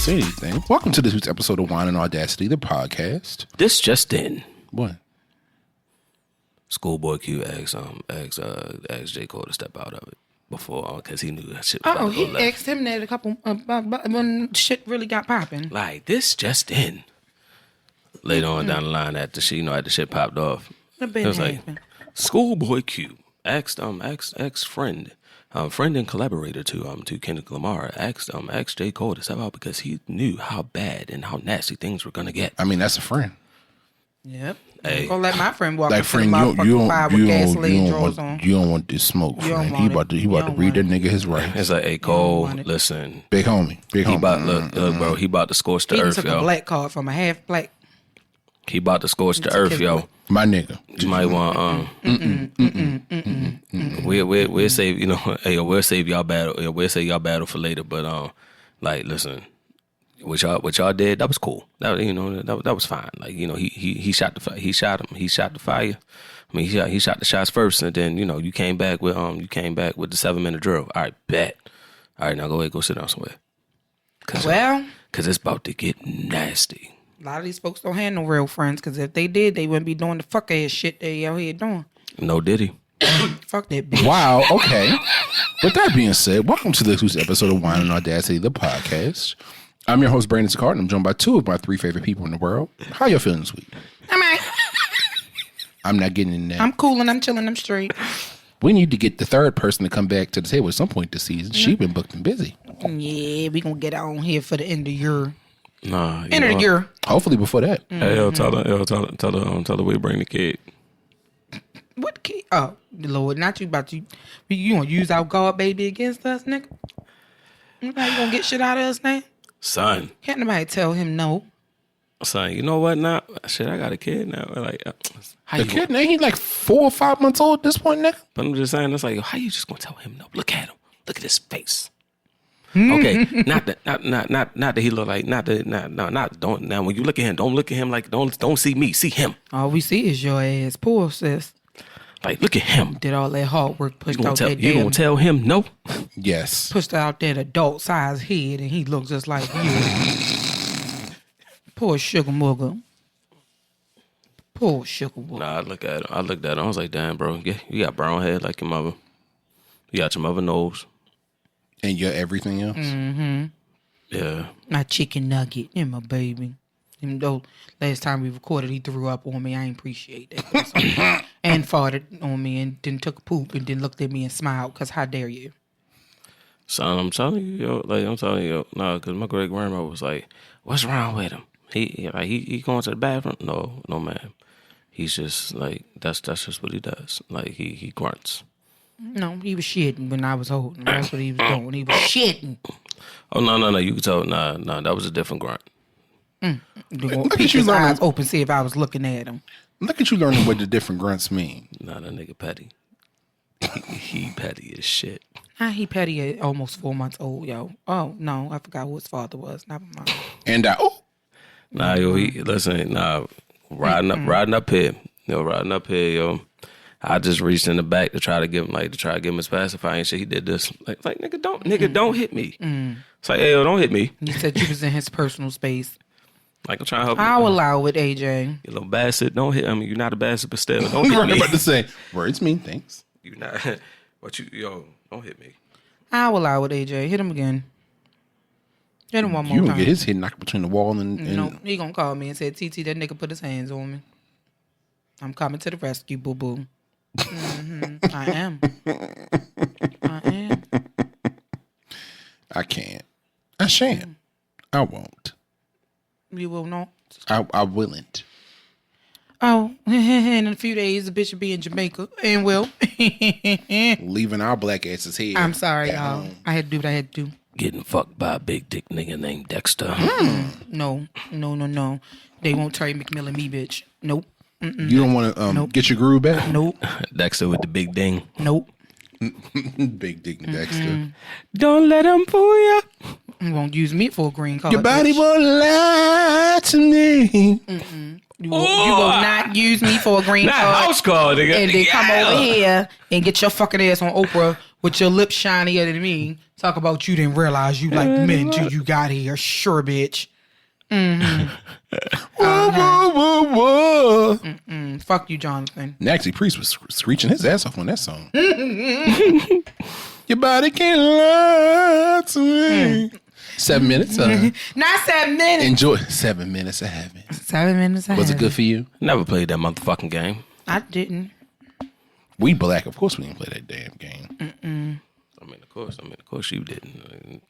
say anything. Welcome to this week's episode of Wine and Audacity, the podcast. This just in. What? Schoolboy Q asked J. Cole to step out of it before, because he knew that shit was about to go left. He asked him that a couple when shit really got popping. Like, this just in. Later on down the line, after shit popped off, it was like, Schoolboy Q asked friend and collaborator to Kendrick Lamar asked J. Cole to step out because he knew how bad and how nasty things were gonna get. I mean, that's a friend. Yep. Hey. Gonna let my friend walk Like, into friend, the motherfucking fire with gasoline drawers on. You don't want this smoke, friend. He about to read that nigga his rights. It's like, hey, Cole, listen. Big homie. Bro, he about to scorch the earth, He took yo. a black card from a half black. He about to scorch the earth, yo. My nigga. You might want we'll save we'll save y'all battle. We'll save y'all battle for later. But like, listen, what y'all did, that was cool. That was fine. Like, he shot the fire. He shot the fire. I mean, he shot the shots first, and then you came back with the 7-minute drill. All right, bet. All right, now go ahead, go sit down somewhere. Cause it's about to get nasty. A lot of these folks don't have no real friends, because if they did, they wouldn't be doing the fuck ass shit they out here doing. No diddy. Fuck that bitch. Wow, okay. With that being said, welcome to this week's episode of Wine and Audacity, the podcast. I'm your host, Brandon Sicard, and I'm joined by two of my three favorite people in the world. How y'all feeling this week? I'm right. I'm not getting in there. I'm cool and I'm chilling, I'm straight. We need to get the third person to come back to the table at some point this season. She been booked and busy. Yeah, we gonna get out on here for the end of year. Nah, end of the year. Hopefully before that. Hey, tell her we bring the kid. What kid? Oh, Lord, not you about to. You gonna use our God baby against us, nigga? You gonna get shit out of us now? Son. Can't nobody tell him no. Son, you know what now? Shit, I got a kid now. Like, how the kid, ain't he like 4 or 5 months old at this point, nigga? But I'm just saying, it's like, how you just gonna tell him no? Look at him. Look at his face. Okay, not that he look like, don't, now when you look at him, don't look at him like, don't see me, see him. All we see is your ass, poor sis. Like, look at him. Did all that hard work, pushed out that You gonna tell him no? Yes. Pushed out that adult size head, and he looks just like you. Poor sugar mugger. Poor sugar mugger. Nah, I looked at him. I was like, damn, bro, yeah, you got brown hair like your mother. You got your mother nose. And your everything else? Mm-hmm. Yeah. My chicken nugget and my baby. Even though last time we recorded, he threw up on me. I ain't appreciate that. And farted on me and then took a poop and then looked at me and smiled, because how dare you? Son, I'm telling you, no, because my great grandma was like, what's wrong with him? He going to the bathroom? No, man. He's just like, that's just what he does. Like, he grunts. No, he was shitting when I was holding. That's what he was doing. He was shitting. Oh, no. You could tell. Nah, that was a different grunt. Look at you learning. Eyes open, see if I was looking at him. Look at you learning what the different grunts mean. Nah, that nigga petty. He petty as shit. He petty at almost 4 months old, yo. Oh, no, I forgot who his father was. Never mind. And Nah, yo, riding up here, yo. I just reached in the back to try to give him his pacifier and shit. He did this. Like nigga, don't hit me. It's like, hey, yo, don't hit me. He said you was in his personal space. Like, I'm trying to help you. I'll allow it, AJ. You little bastard. Don't hit. I mean, you're not a bastard, but still, don't hit me. I'm about to say, words mean things. You not. But don't hit me. I'll allow it, AJ. Hit him again. Hit him one more time. You gonna get his head knocked between the wall and... No, he gonna call me and say, TT, that nigga put his hands on me. I'm coming to the rescue, boo-boo. I am. I can't. I shan't. I won't. You will not? I willn't. Oh, in a few days, the bitch will be in Jamaica and will. Leaving our black asses here. I'm sorry, y'all. I had to do what I had to do. Getting fucked by a big dick nigga named Dexter. No. They won't Terry McMillan me, bitch. Nope. You don't want to get your groove back? Nope. Dexter with the big ding. Nope. Big dick Dexter. Don't let him fool you. You won't use me for a green card. Your body won't lie to me. You will not use me for a green Not card. house call, nigga. And then come over here and get your fucking ass on Oprah with your lips shinier than me Talk about you didn't realize you like men till you got here. Sure, bitch. Whoa, whoa, whoa, whoa. Fuck you, Jonathan. Naxie Priest was screeching his ass off on that song. Your body can't lie to me. 7 minutes. Not 7 minutes. Enjoy 7 minutes of heaven. 7 minutes of Was it heaven. good for you? Never played that motherfucking game. I didn't. We black, of course we didn't play that damn game. I mean, of course you didn't. I mean,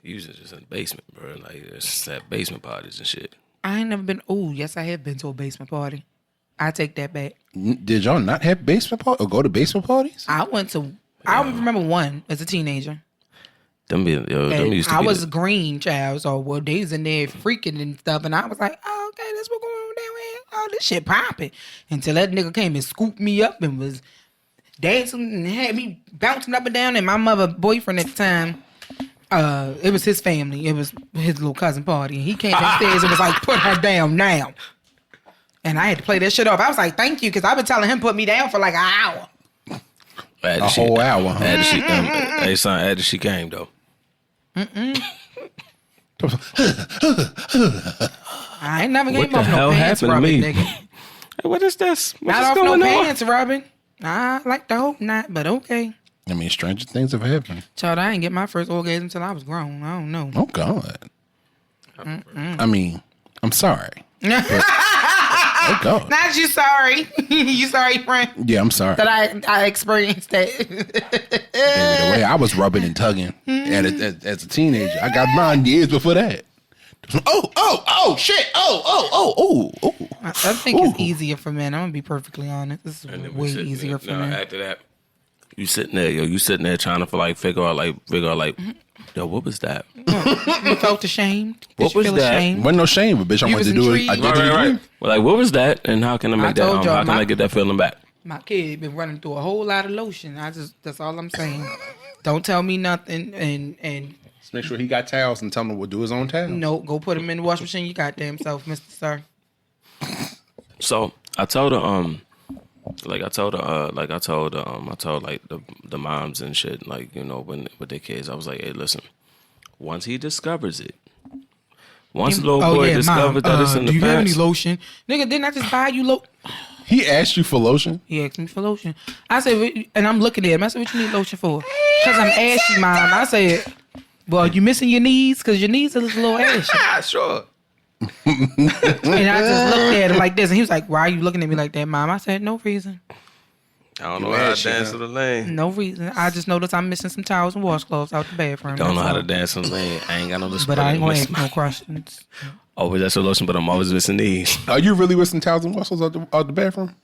you was just in the basement, bro. Like, it's that basement parties and shit. I ain't never been. Oh, yes, I have been to a basement party. I take that back. Did y'all not have basement parties or go to basement parties? I went to. I remember one as a teenager. Them used to I be was a green child, so they was in there freaking and stuff, and I was like, "Oh, okay, that's what's going on down here. Oh, this shit popping." Until that nigga came and scooped me up and was dancing and had me bouncing up and down. And my mother boyfriend at the time, it was his family. It was his little cousin party. And he came downstairs and was like, "Put her down now." And I had to play that shit off. I was like, "Thank you," because I've been telling him put me down for like an hour. A whole hour, huh? Hey, son, after she came, though. I ain't never What gave the up no hell pants happened to rubbing, me? nigga. Hey, what is this? What's Not off going no on? pants rubbing. I like to hope not, but okay. I mean, stranger things have happened. Child, I didn't get my first orgasm until I was grown. I don't know. Oh, God. I mean, I'm sorry. Oh, God. Not you sorry. You sorry, friend, Yeah, I'm sorry. that I experienced that. The way I was rubbing and tugging as a teenager. I got mine years before that. Shit. Oh. I think it's easier for men. I'm going to be perfectly honest. This is way easier for men. After that, you sitting there trying to figure out, yo, what was that? You felt ashamed? Did What you was feel that? ashamed? Wasn't no shame, but bitch, I You wanted to was do it. I intrigued? did it Right. again. Well, like, what was that? And how can I make told y'all, how can I get that feeling back? My kid been running through a whole lot of lotion. That's all I'm saying. Don't tell me nothing and Just make sure he got towels and tell him to do his own towels. no, go put him in the washing machine. You goddamn self, Mr. Sir. So I told her, I told the moms and shit, like, you know, when with their kids, I was like, hey, listen, once he discovers it, once the little boy discovers that it's in the do you have any pants, lotion? Nigga, didn't I just buy you lotion? He asked you for lotion? He asked me for lotion. I said, and I'm looking at him. I said, what you need lotion for? Because I'm ashy, Mom. I said, well, you missing your knees? Because your knees are a little ashy. sure. And I just looked at him like this. And he was like, why are you looking at me like that, Mom? I said, no reason. I don't know how to dance to the lane. No reason. I just noticed I'm missing some towels and washcloths out the bathroom. Don't know That's how to all. dance to the lane. I ain't got no display. But I ain't going to ask no questions. Always that's a lotion, but I'm always missing these. Are you really with some towels and muscles out the bathroom?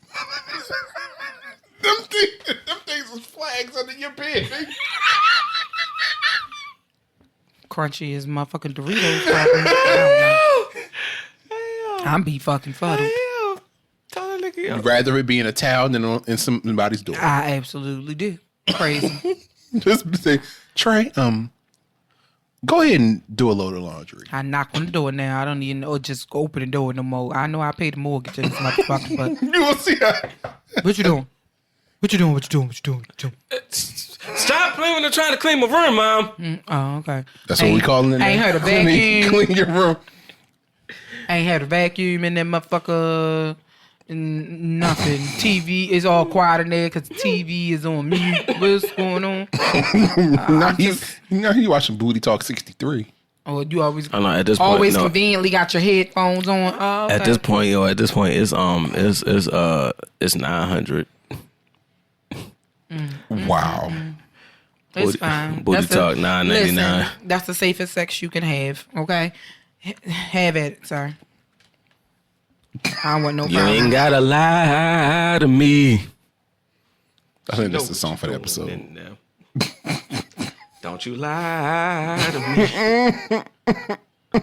them things was flags under your bed, nigga. Crunchy as motherfucking Doritos. I don't know. I'm be fucking fuddled. You'd rather it be in a towel than in somebody's door. I absolutely do. Crazy. Just say, Trey, go ahead and do a load of laundry. I knock on the door now. I don't even know. Just open the door no more. I know I paid the mortgage in this motherfucker, but You will see that. what you doing? What you doing? What you doing? What you doing? What you doing? Stop playing when they're trying to clean my room, Mom. Oh, okay. That's what we calling it. I ain't now. heard a vacuum. Clean your room. I ain't had a vacuum in that motherfucker. Nothing. TV is all quiet in there because the TV is on mute. What's going on? Now he watching Booty Talk 63. Oh, you always I know at this point, always no. conveniently got your headphones on. Oh, okay. At this point, it's 900. Wow. It's fine. Booty That's talk, the- $9.99. listen, that's the safest sex you can have. Okay, have at it, sir. I don't want no You problem. ain't gotta lie to me. I think that's the song for the episode. Don't you lie to me.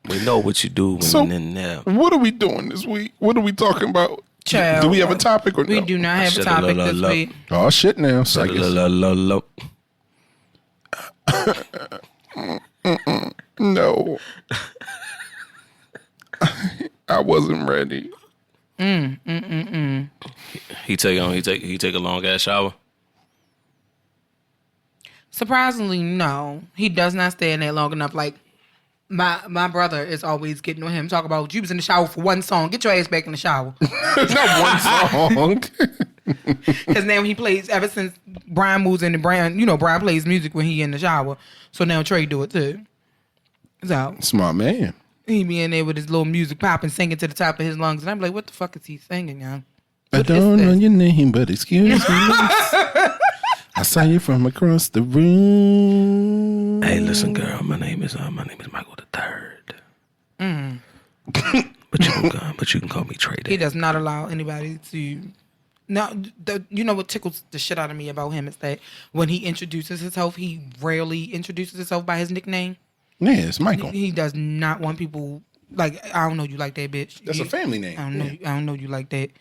We know what you do when So- you're in there. What are we doing this week? What are we talking about? Child, do we have a topic or We no? do not have a topic this week. Oh shit! Now, so I guess, no, I wasn't ready. He take a long ass shower. Surprisingly, no. He does not stay in there long enough. Like, my brother is always getting on him, talk about, you was in the shower for one song. Get your ass back in the shower. It's not one song. Because now he plays, ever since Brian moves in, and Brian plays music when he in the shower. So now Trey do it too. So Smart man. he be in there with his little music popping, singing to the top of his lungs. And I'm like, what the fuck is he singing, y'all? I don't know your name, but excuse me. I saw you from across the room. Hey, listen, girl. My name is Michael the Third. But you can call me Trey. He does not allow anybody to. Now, you know what tickles the shit out of me about him is that when he introduces himself, he rarely introduces himself by his nickname. Yeah, it's Michael. He does not want people like, I don't know you like that, bitch. That's a family name. I don't know you like that.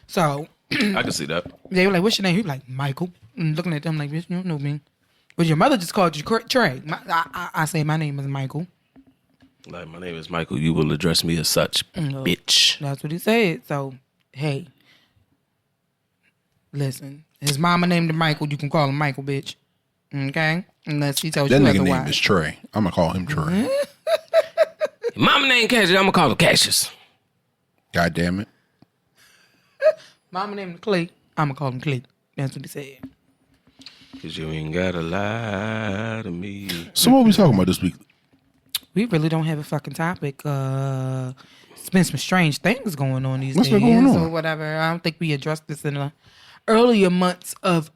So I can see that. they were like, "What's your name?" He was like, "Michael." And looking at them like, "Bitch, you don't know me." But your mother just called you Trey. I say my name is Michael. Like, my name is Michael. You will address me as such, bitch. That's what he said. So, hey, listen. His mama named him Michael. You can call him Michael, bitch. Okay? Unless he tells That you nigga otherwise. name is Trey. I'm gonna call him Trey. Mama named Cassius. I'm gonna call him Cassius. God damn it. Mama named him Clay. I'm going to call him Clay. That's what he said. Cause you ain't gotta lie to me. So what we talking about this week? We really don't have a fucking topic. It's been some strange things going on these What's days. been going on? Or whatever. I don't think we addressed this in the earlier months of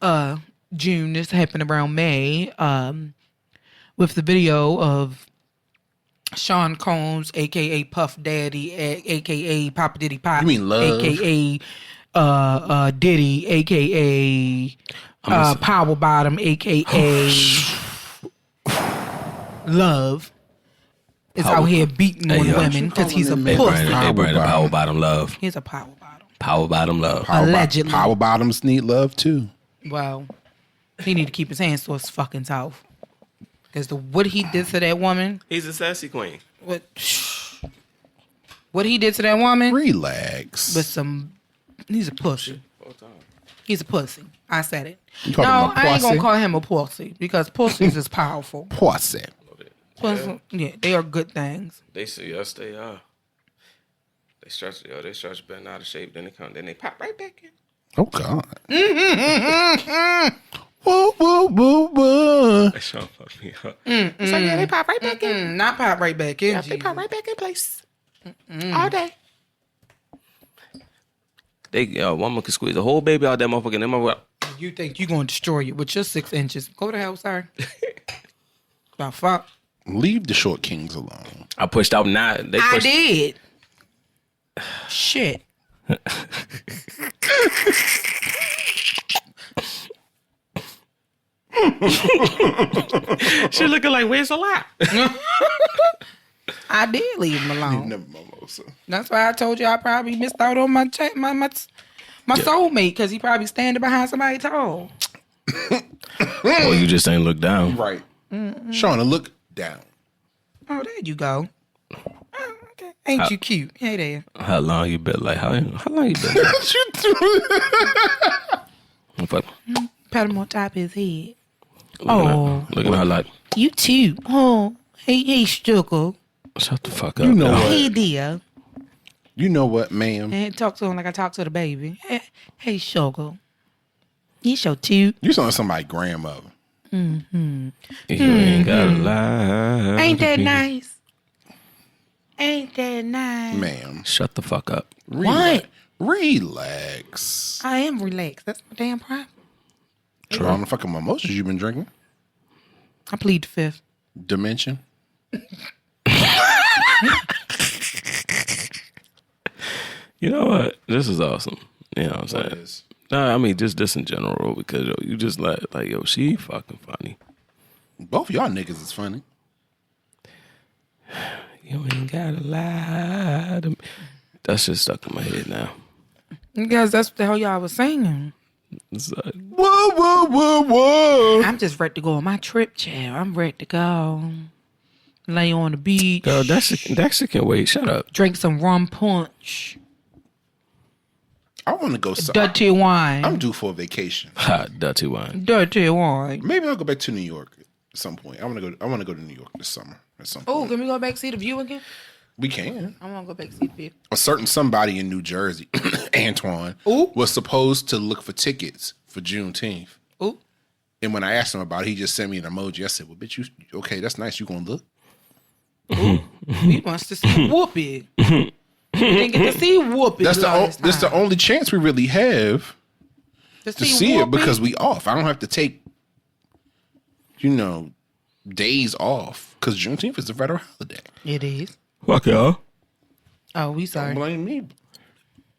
June. This happened around May with the video of Sean Combs, a.k.a. Puff Daddy, a.k.a. Papa Diddy Pop. You mean Love? A.k.a. Diddy, a.k.a. Power Bottom, a.k.a. Love. Is out here beating on women because he's a Hey, pussy. Brandon, Power Bottom Love. He's a power bottom. Power Bottom Love. Allegedly. Power bottoms need love too. Well, he need to keep his hands to his fucking self. Because what he did to that woman, He's a sassy queen. what he did to that woman, Relax. he's a pussy. He's a pussy. I said it. You No, talking about I ain't gonna pussy? call him a pussy because pussies is powerful. Pussy. Pussy, yeah, they are good things. They say yes, they are. They stretch been out of shape, then they pop right back in. Oh God. Whoa, whoa, whoa, whoa. That shit fucked me up. So yeah, they pop right back in. Not pop right back in. They pop right back in place. All day. A woman can squeeze a whole baby out that motherfucker. That motherfucker. You think you gonna destroy it with your 6 inches? Go to hell, sir. The fuck. Leave the short kings alone. I pushed out 9. I did. Shit. She looking like, where's the lot? I did leave him alone. Never mimosa. That's why I told you I probably missed out on my soulmate because he probably standing behind somebody tall. Oh, you just ain't look down. Right. Shauna, look down. Oh, there you go. Oh, okay. Ain't you cute? Hey there. How long you been? Like how long you been? What you doing? Pat him on top of his head. Looking at her like, You too. Oh, hey, struggle. shut the fuck up. You know dog. what? Hey, dear. You know what, ma'am? And talk to him like I talk to the baby. Hey, sugar. You so cute. You sound like somebody's grandmother. You ain't gotta lie. Ain't that to me. nice? Ain't that nice? Ma'am. Shut the fuck up. What? Relax. I am relaxed. That's my damn problem. Try on the fucking mimosas you've been drinking. I plead the fifth. Dimension. You know what? This is awesome. You know what I'm saying? What is? No, I mean just this in general because yo, you just like yo, she fucking funny. Both y'all niggas is funny. You ain't gotta lie to me. That's just stuck in my head now. Because that's what the hell y'all was singing. It's like, Whoa, whoa, whoa, whoa. I'm just ready to go on my trip, child. I'm ready to go. Lay on the beach. girl, Dexter can wait. Shut up. Drink some rum punch. I want to go. Dirty wine. I'm due for a vacation. Dirty wine. Dirty wine. Maybe I'll go back to New York at some point. I want to go to New York this summer at some point. Oh, can we go back and see the view again? We can. I want to go back and see the view. A certain somebody in New Jersey, Antoine, Ooh. was supposed to look for tickets for Juneteenth. Ooh. And when I asked him about it, he just sent me an emoji. I said, well, bitch, you okay, that's nice. You gonna look? He wants to see Whoopi. He didn't get to see Whoopi. That's the only chance we really have to see it because we off. I don't have to take, days off because Juneteenth is a federal holiday. It is. Fuck y'all. Oh, we sorry. Don't blame me.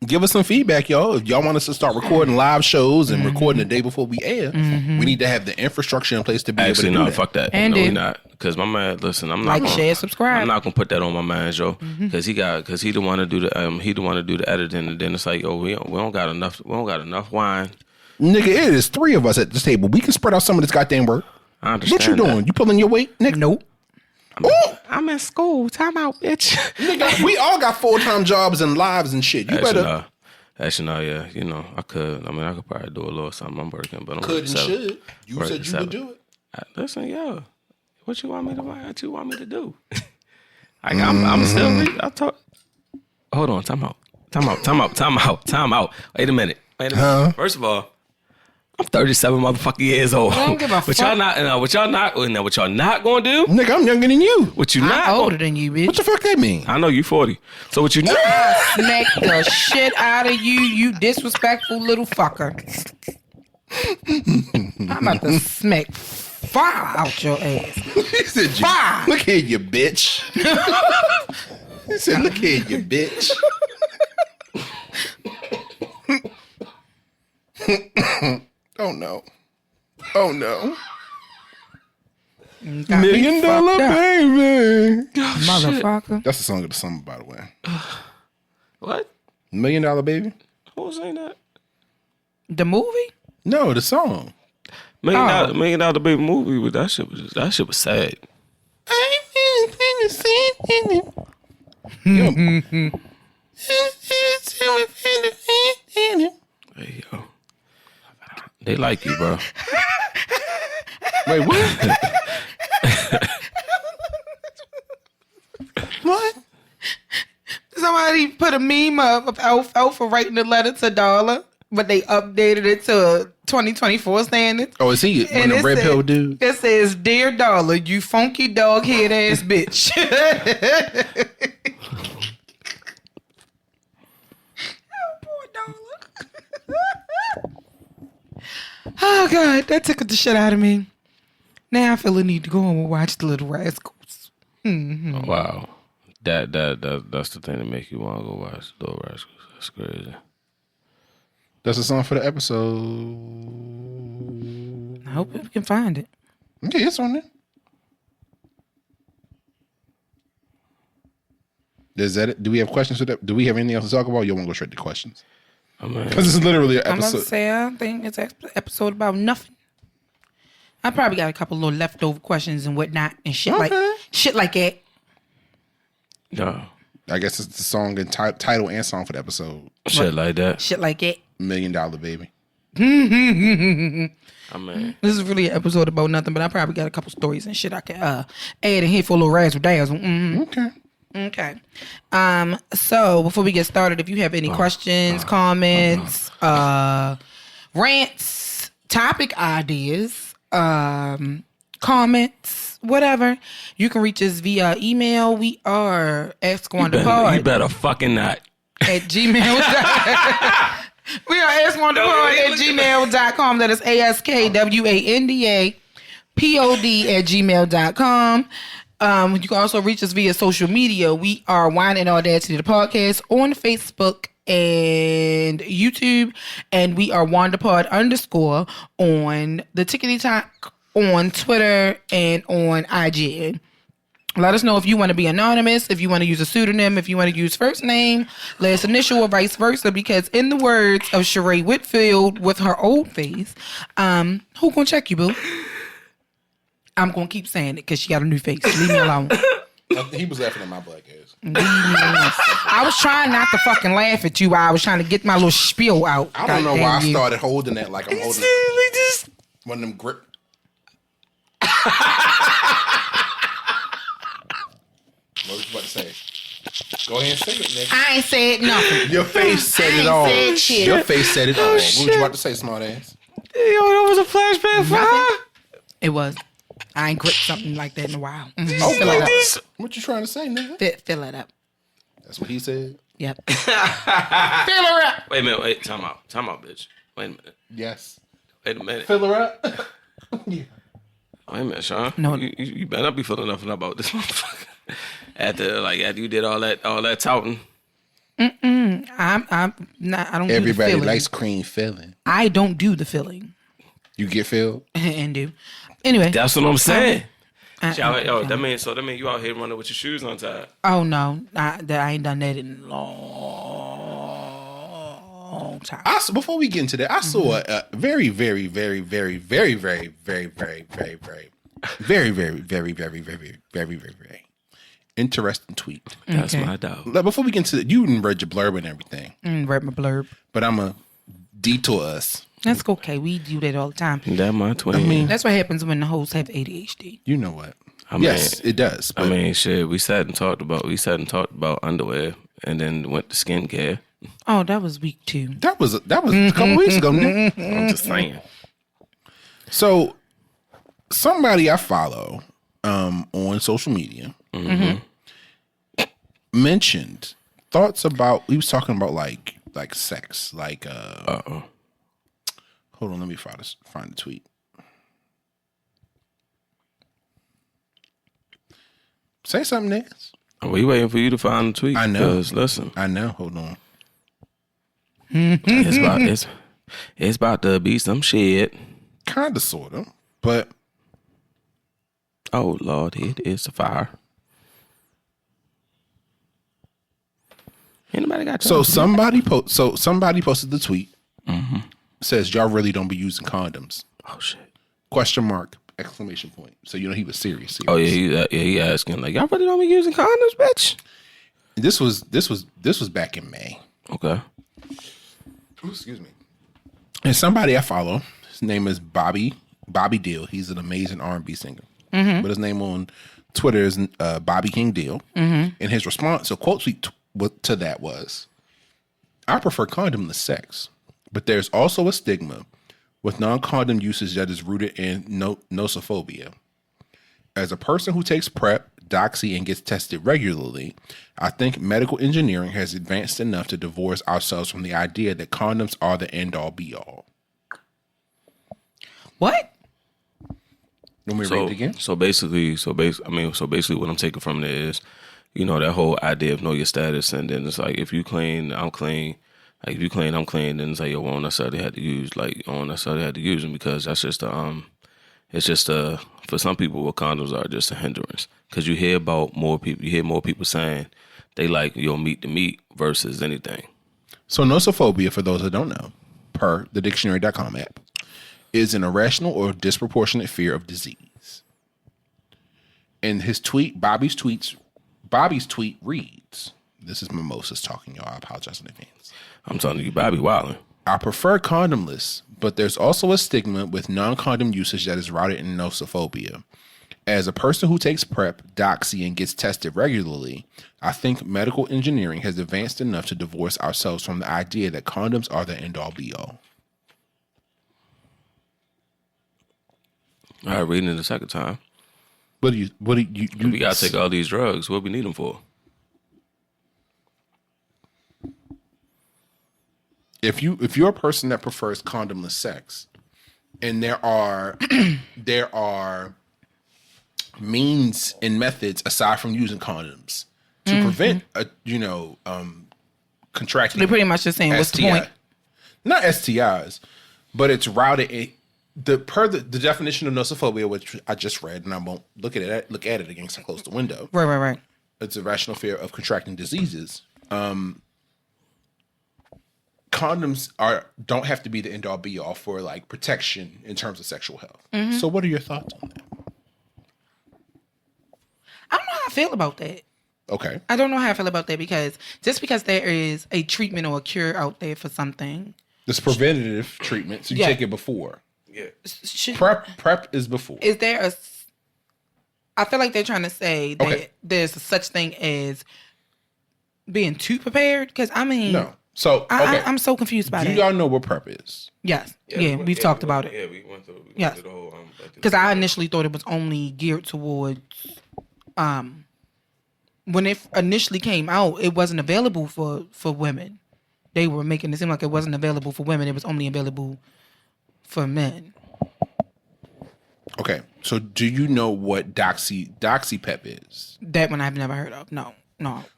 Give us some feedback, y'all. If y'all want us to start recording live shows and recording the day before we air, we need to have the infrastructure in place to be able to do that. Fuck that. And no, we not. Because my man, listen, I'm not like, share, subscribe. I'm not gonna put that on my man, Joe. Because he the one to do the editing, and then it's like, we don't got enough wine. Nigga, it is 3 of us at this table. We can spread out some of this goddamn work. I understand. What you doing? You pulling your weight, nigga? Nope. I'm in school. Time out, bitch. Nigga, we all got full-time jobs and lives and shit. You better. Actually, no, yeah. I could probably do a little something. I'm working, but I'm Could and should. You working said you would do it. Listen, yeah. What you want me to do? I'm still. Hold on. Time out. Wait a minute. Huh? First of all, I'm 37 motherfucking years old. I don't give a fuck. What y'all not gonna do? Nigga, I'm younger than you. What you I'm not? older than you, bitch. What the fuck that mean? I know you 40. So what you not? Smack the shit out of you, you disrespectful little fucker. I'm about to smack fire out your ass. He said, Fire. look here, you bitch. He said, look here, you bitch. Oh no. $1 million baby. Motherfucker. That's the song of the summer, by the way. What? $1 Million Baby? Who was saying that? The movie? No, the song. $1 Million Baby movie, but that shit was sad. Hey, yo. They like you, bro. Wait, what? What? Somebody put a meme of Alpha writing a letter to Darla, but they updated it to 2024 standards. Oh, is he one of the red pill dude? It says, "Dear Darla, you funky dog head ass bitch." Oh, poor Darla. Oh God, that tickled the shit out of me. Now I feel the need to go home and watch The Little Rascals. Mm-hmm. Wow. That's the thing that make you want to go watch The Little Rascals. That's crazy. That's the song for the episode. I hope we can find it. Yeah, it's on there. Is that it? Do we have questions for that? Do we have anything else to talk about? You want to go straight to questions? Because this is literally an I'm episode. going to say, I think it's an episode about nothing. I probably got a couple little leftover questions and whatnot and shit like that. No. I guess it's the song and title and song for the episode. Shit like that. Shit like that. $1 Million Baby. I mean, this is really an episode about nothing, but I probably got a couple stories and shit I can add in here for a little razzle dazzle. Okay. So before we get started, if you have any questions, comments, rants, topic ideas, comments, whatever, you can reach us via email. We are AskWandaPod. you better fucking not. At gmail.com. We are AskWandaPod at gmail.com. That is AskWandaPod@gmail.com. You can also reach us via social media. We are Wine and Audacity, the podcast, on Facebook and YouTube, and we are WandaPod _ on the TikTok, on Twitter, and on IG. Let us know if you want to be anonymous, if you want to use a pseudonym, if you want to use first name, last initial, or vice versa, because in the words of Sheree Whitfield with her old face, who gonna check you, boo? I'm gonna keep saying it because she got a new face. Leave me alone. He was laughing at my black ass. I was trying not to fucking laugh at you while I was trying to get my little spiel out. I don't know why I started holding that like I'm holding one of them grip. What was you about to say? Go ahead and say it, nigga. I ain't said nothing. Your face said it all. Your face said it all. What was you about to say, smart ass? Yo, that was a flashback for her. It was. I ain't gripped something like that in a while. Mm-hmm. Oh, Fill it up. What you trying to say, nigga? Fill it up. That's what he said. Yep. Fill her up. Wait a minute. Wait. Time out, bitch. Wait a minute. Yes. Wait a minute. Fill her up. Yeah. Wait a minute, Sean. No. You better not be feeling nothing about this motherfucker. After you did all that touting. I'm not. I don't. Everybody do the filling. likes cream filling. I don't do the filling. You get filled And do. Anyway. That's what I'm saying. That means you out here running with your shoes untied. Oh no, I ain't done that in a long time. Before we get into that, I saw a very, very, very, very, very, very, very, very, very, very, very, very, very, very, very, very, very, very interesting tweet. That's my dog. Before we get into it, you didn't read your blurb and everything. Read my blurb. But I'm a detour us. That's okay. We do that all the time. That my twin. I mean, That's what happens when the hosts have ADHD. you know what? I mean, yes, it does. I mean, shit. We sat and talked about underwear, and then went to skincare. Oh, that was week 2. That was a couple weeks ago, Nick. I'm just saying. So, somebody I follow on social media mentioned thoughts about. He was talking about like sex, like. Hold on, let me find the tweet. Say something, Nick. We waiting for you to find the tweet. I know. 'Cause listen, I know. Hold on. it's about to be some shit. Kinda, sorta, but Oh Lord, it is a fire. Anybody got so somebody posted the tweet. Says y'all really don't be using condoms? Oh shit! Question mark! Exclamation point! So you know he was serious. Oh yeah, he asking like y'all really don't be using condoms, bitch. This was back in May. Okay. Ooh, excuse me. And somebody I follow, his name is Bobby Deal. He's an amazing R&B singer. But his name on Twitter is Bobby King Deal. And his response, a quote tweet to that was, "I prefer condomless sex, but there's also a stigma with non-condom usage that is rooted in nosophobia. As a person who takes PrEP, Doxy, and gets tested regularly, I think medical engineering has advanced enough to divorce ourselves from the idea that condoms are the end-all be-all." What? Let me read it again. So basically, what I'm taking from it is, that whole idea of know your status, and then it's like if you claim I'm clean, like if you claim I'm clean, then it's like you won't necessarily have to use them because that's just for some people what condoms are just a hindrance because you hear more people saying they like meat to meat versus anything. So nosophobia, for those that don't know, per the dictionary.com app, is an irrational or disproportionate fear of disease. And his tweet, Bobby's tweet reads, this is Mimosas talking, y'all. I apologize in advance. I'm telling you, Bobby wildin'. "I prefer condomless, but there's also a stigma with non-condom usage that is rooted in nosophobia. As a person who takes PrEP, Doxy, and gets tested regularly, I think medical engineering has advanced enough to divorce ourselves from the idea that condoms are the end-all be-all." All right, reading it the second time. What do you We gotta take all these drugs. What we need them for? If you're a person that prefers condomless sex, and there are means and methods aside from using condoms to prevent contracting. They're pretty much just saying, what's the STI. point? Not STIs, but it's routed the definition of nosophobia, which I just read, and I won't look at it again because I closed the window. Right. It's a rational fear of contracting diseases. Condoms don't have to be the end all be all for like protection in terms of sexual health. So what are your thoughts on that? I don't know I feel about that. Okay. I don't know how I feel about that because just because there is a treatment or a cure out there for something. This preventative treatment, so you take it before. Yeah. Prep is before. Is there a... I feel like they're trying to say that there's a such thing as being too prepared. Because, I mean... No. So, okay. I'm so confused by that. Do y'all know what prep is? Yes. Yeah, we've talked about it. Yeah, we went through the whole... Because I initially thought it was only geared towards... when it initially came out, it wasn't available for women. They were making it seem like it wasn't available for women. It was only available for men. Okay. So do you know what DoxyPep is? That one I've never heard of. No.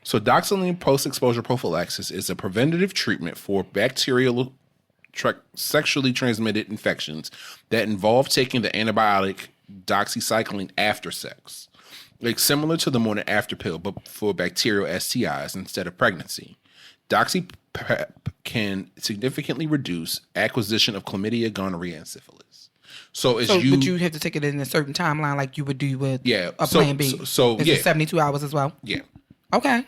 So doxylene post-exposure prophylaxis is a preventative treatment for bacterial sexually transmitted infections that involve taking the antibiotic doxycycline after sex. Like similar to the morning after pill, but for bacterial STIs instead of pregnancy. DoxyPep can significantly reduce acquisition of chlamydia, gonorrhea, and syphilis. But you have to take it in a certain timeline, like you would do with a Plan B. It's 72 hours as well. Yeah. Okay.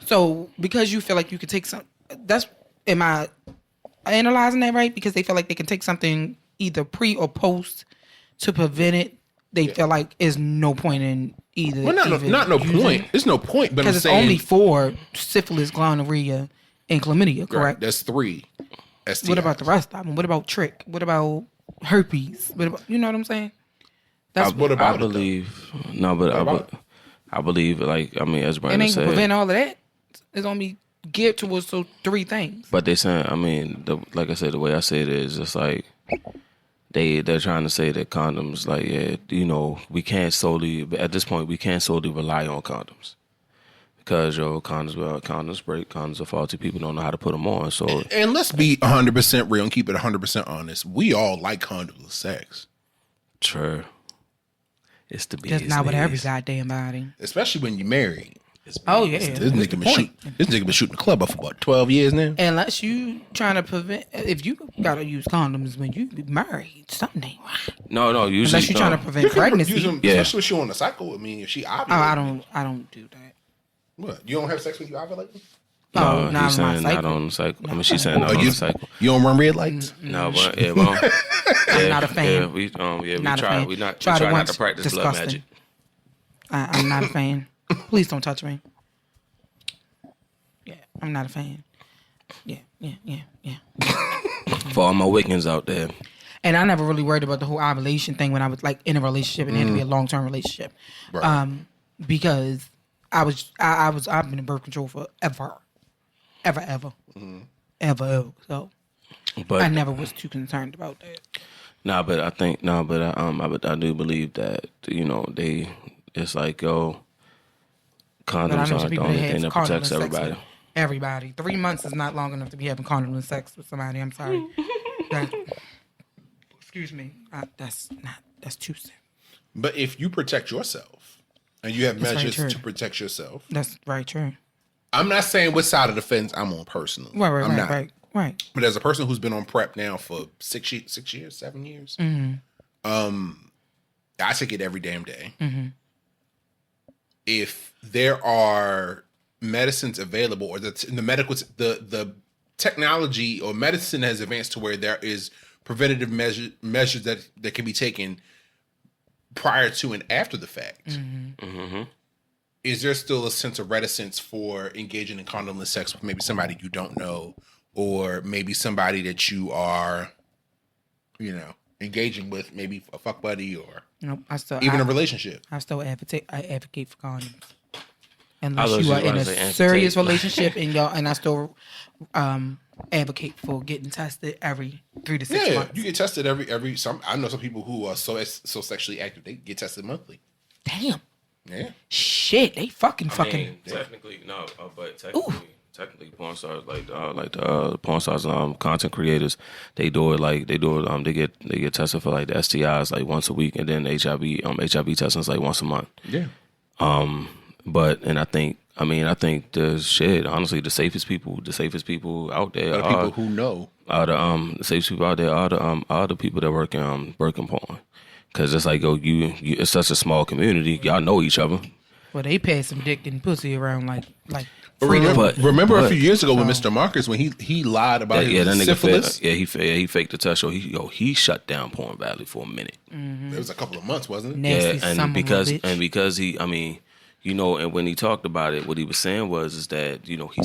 So because you feel like you could take some, am I analyzing that right? Because they feel like they can take something either pre or post to prevent it. They feel like there's no point in either. Well, not no point. There's no point, but I'm saying... Because it's only for syphilis, gonorrhea, and chlamydia, correct? Right, that's 3 STIs. What about the rest of them? What about trick? What about herpes? What about, you know what I'm saying? I believe, like, I mean, as Brandon it ain't said... gonna prevent all of that. It's gonna be geared towards those 3 things. But they saying, I mean, like I said, the way I say it is just like... They're trying to say that condoms, like, we can't solely, at this point, we can't solely rely on condoms. Because, condoms break, condoms are faulty, people don't know how to put them on, so. And let's be 100% real and keep it 100% honest. We all like condoms with sex. True. It's the business. Just not with every goddamn body. Especially when you're married. Oh, yeah. This nigga been shooting the club up for about 12 years now. Unless you trying to prevent, if you gotta use condoms when you married, something ain't right. No, usually. Unless you're trying to prevent pregnancy. Use them, especially if she on a cycle. I mean, if she ovulating. I don't do that. What? You don't have sex when you ovulate? No, he's saying not on the cycle. I mean, she's saying not on the cycle. You don't run red lights? No, but well, I'm not a fan. Yeah, we try. We try not to practice blood magic. I'm not a fan. Please don't touch me. Yeah, I'm not a fan. Yeah. For all my Wiccans out there. And I never really worried about the whole ovulation thing when I was like in a relationship and it had to be a long-term relationship. Right. Because I've been in birth control for ever. So but I never was too concerned about that. I do believe that, it's like, condoms aren't the only thing that protects everybody. Everybody. 3 months is not long enough to be having condom sex with somebody. I'm sorry. Excuse me. That's too soon. But if you protect yourself and you have measures to protect yourself. That's very true. I'm not saying what side of the fence I'm on personally. Right. But as a person who's been on PrEP now for 7 years, I take it every damn day. Mm-hmm. If there are medicines available, or the technology or medicine has advanced to where there is preventative measures that can be taken prior to and after the fact. Mm-hmm. Is there still a sense of reticence for engaging in condomless sex with maybe somebody you don't know, or maybe somebody that you are, engaging with, maybe a fuck buddy or a relationship? I still advocate for condoms. Unless you are in a serious relationship and I still advocate for getting tested every 3 to 6 months. You get tested every. I know some people who are so sexually active they get tested monthly. Damn. Yeah. Shit, they fucking. Technically no, but technically porn stars like the porn stars content creators they get tested for like the STIs like once a week, and then HIV testing is like once a month. Yeah. I think honestly the safest people out there are people who know. The safest people out there are the people that work in porn. Cause it's like, it's such a small community. Y'all know each other. Well, they pass some dick and pussy around like freedom. Remember a few years ago with Mr. Marcus when he lied about his syphilis? He faked the test. So he shut down Porn Valley for a minute. Mm-hmm. It was a couple of months, wasn't it? Nasty and because he, I mean, you know, and when he talked about it, what he was saying is that, you know, he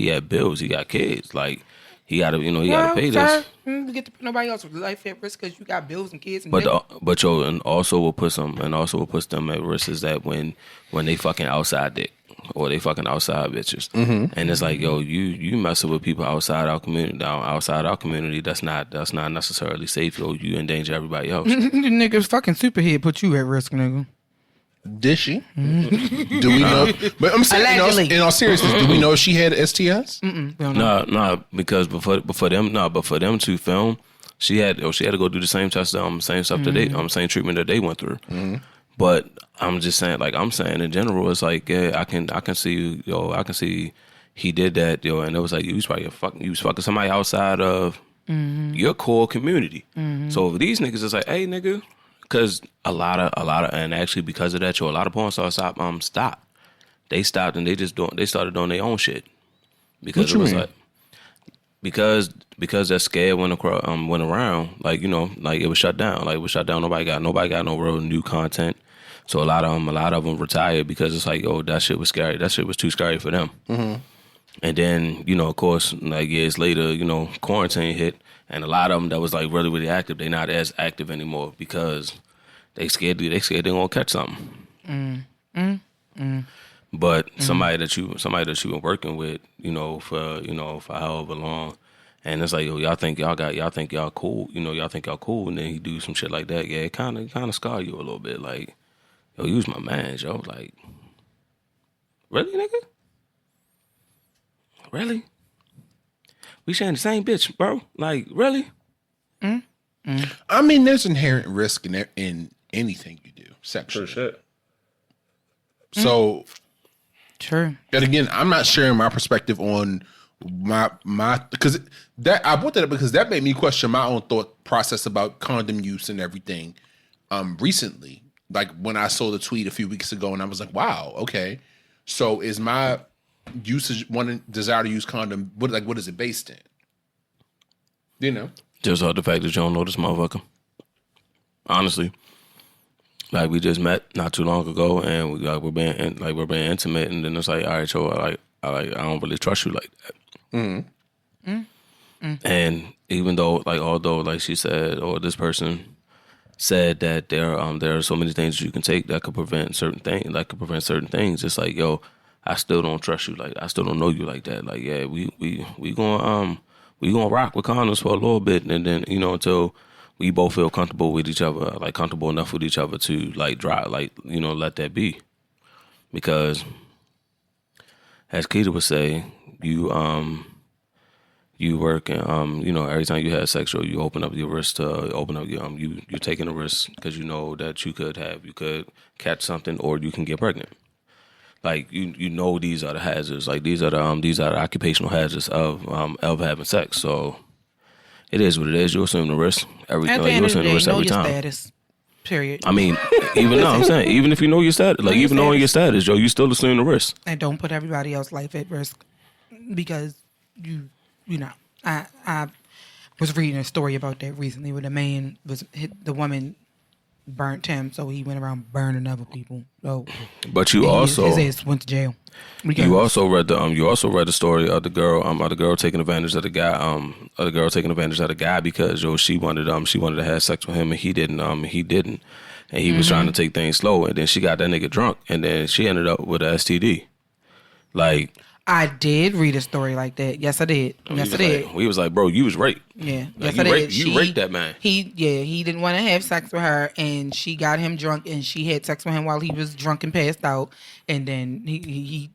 had bills, he got kids, like he got to, you know, he got to pay this. You get to put nobody else's life at risk because you got bills and kids. And and also will put them at risk is that when they fucking outside dick or they fucking outside bitches, and it's like, yo, you messing with people outside our community, that's not necessarily safe. Yo, you endanger everybody else. The nigga's fucking superhead put you at risk, nigga. Did she? Do we know? But I'm saying, in all seriousness, do we know if she had STS? No, because for them to film, she had to go do the same test, same stuff same treatment that they went through. But I'm just saying, like I'm saying in general, it's like, yeah, I can see, I can see he did that, and it was like you was fucking somebody outside of your core community. So if these niggas is like, hey, nigga. Because a lot of, and actually because of that, a lot of porn stars stopped. They stopped and they started doing their own shit. Because it was like, because that scare went around, like, you know, like it was shut down. Nobody got no real new content. So a lot of them retired because it's like, oh, that shit was scary. That shit was too scary for them. And then, you know, of course, like years later, you know, quarantine hit. And a lot of them that was like really, really active, they not as active anymore because they scared they're gonna catch something. But somebody that you've been working with, you know, for however long, and it's like, yo, y'all think y'all cool, you know, and then he do some shit like that, yeah, it kind of scar you a little bit, like, yo, you was my man, yo, like, really, nigga, really. We sharing the same bitch, bro. Like, really? I mean, there's inherent risk in anything you do sexually. For sure. So, sure. And again, I'm not sharing my perspective on my because that I brought that up because that made me question my own thought process about condom use and everything. Recently, like when I saw the tweet a few weeks ago, and I was like, wow, okay. So is my desire to use condom, what is it based in? You know? Just the fact that you don't know this motherfucker. Honestly. Like, we just met not too long ago, and we're being intimate, and then it's like, all right, so I don't really trust you like that. And even though, like, although, like she said, or this person said that there are so many things you can take that could prevent certain things. It's like, yo, I still don't trust you. Like, I still don't know you like that. Like, yeah, we gonna rock with condoms for a little bit, and then, you know, until we both feel comfortable with each other, like comfortable enough with each other to like drive, like, you know, let that be. Because as Keita would say, you work and you know, every time you have sex, or you open up your wrist to open up your you're taking a risk because you know that you could catch something, or you can get pregnant. Like, you know, these are the hazards. Like, these are the occupational hazards of having sex. So it is what it is. You assume the risk every At the end of the day, know your time. status. Period. I mean, I'm saying, even if you know your status, like, even knowing your status, yo, you still assume the risk. And don't put everybody else's life at risk because you know. I was reading a story about that recently where the man the woman burnt him, so he went around burning other people. So, but you also his ass went to jail. You also read the story of the girl taking advantage of the guy, because, yo, she wanted to have sex with him, and he didn't, and he was trying to take things slow, and then she got that nigga drunk, and then she ended up with a STD. Like, I did read a story like that. Yes, I did. Yes, I did. Like, we was like, bro, you was raped. Yeah. Like, yes, I did. You raped that man. He didn't want to have sex with her, and she got him drunk, and she had sex with him while he was drunk and passed out, and then the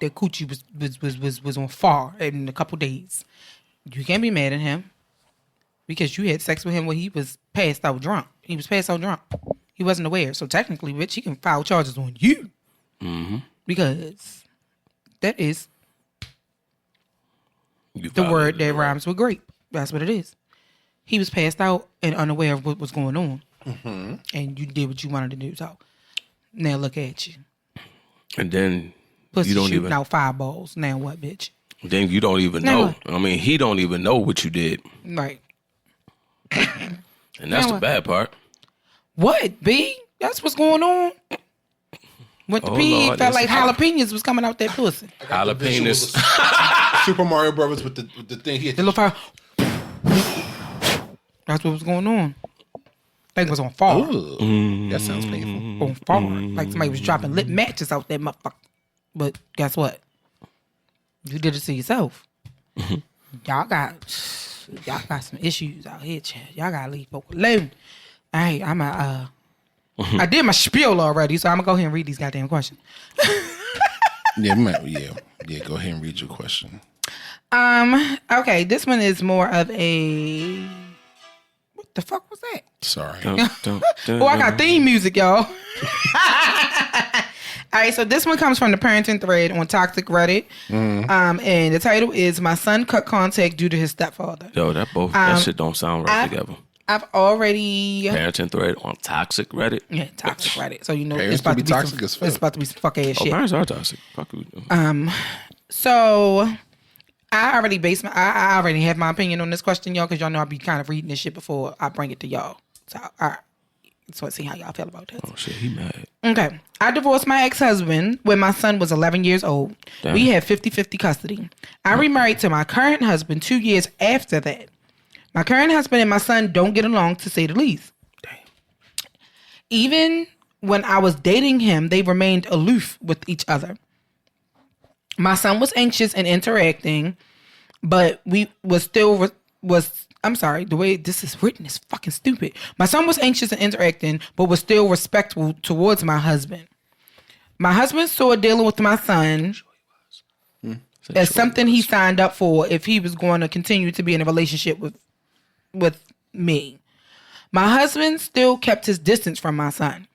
coochie was on fire in a couple days. You can't be mad at him because you had sex with him when he was passed out drunk. He was passed out drunk. He wasn't aware. So technically, bitch, he can file charges on you. Mm-hmm. Because that is the word that rhymes with grape. That's what it is. He was passed out and unaware of what was going on. Mm-hmm. And you did what you wanted to do. So Now look at you. And then Pussy you don't shooting even out fireballs. Now what, bitch? Then you don't even Now know. what? I mean, he don't even know what you did. Right. And that's Now the what? bad part. What, B? That's what's going on. Went to Oh, pee, Lord, felt like that's- jalapenos was coming out that pussy. Jalapenos. Super Mario Brothers with the thing here. The little fire. That's what was going on. Thing was on fire. That sounds painful. On fire. Like somebody was dropping lit matches out that motherfucker. But guess what? You did it to yourself. Y'all got some issues out here, Chad. Y'all gotta leave folk alone. Hey, I did my spiel already, so I'm gonna go ahead and read these goddamn questions. Yeah, go ahead and read your question. Okay, this one is more of a what the fuck was that? Sorry. Oh, I got theme music, y'all. All right, so this one comes from the parenting thread on Toxic Reddit. And the title is "My son cut contact due to his stepfather." Yo, that shit don't sound right together. I've already Parenting thread on Toxic Reddit. yeah, Toxic Reddit. So you know Parents it's about can to be be toxic some, as fuck. it's about to be some fuck ass shit. Parents are toxic. Fuck you. So I already have my opinion on this question, y'all, because y'all know I be kind of reading this shit before I bring it to y'all. So all right. So let's see how y'all feel about this. Oh shit, he mad. Okay. I divorced my ex-husband when my son was 11 years old. Damn. We had 50-50 custody. I remarried to my current husband 2 years after that. My current husband and my son don't get along, to say the least. Damn. Even when I was dating him, they remained aloof with each other. My son was anxious and interacting, but I'm sorry, the way this is written is fucking stupid. My son was anxious and interacting, but was still respectful towards my husband. My husband saw dealing with my son as something he signed up for if he was going to continue to be in a relationship with me. My husband still kept his distance from my son.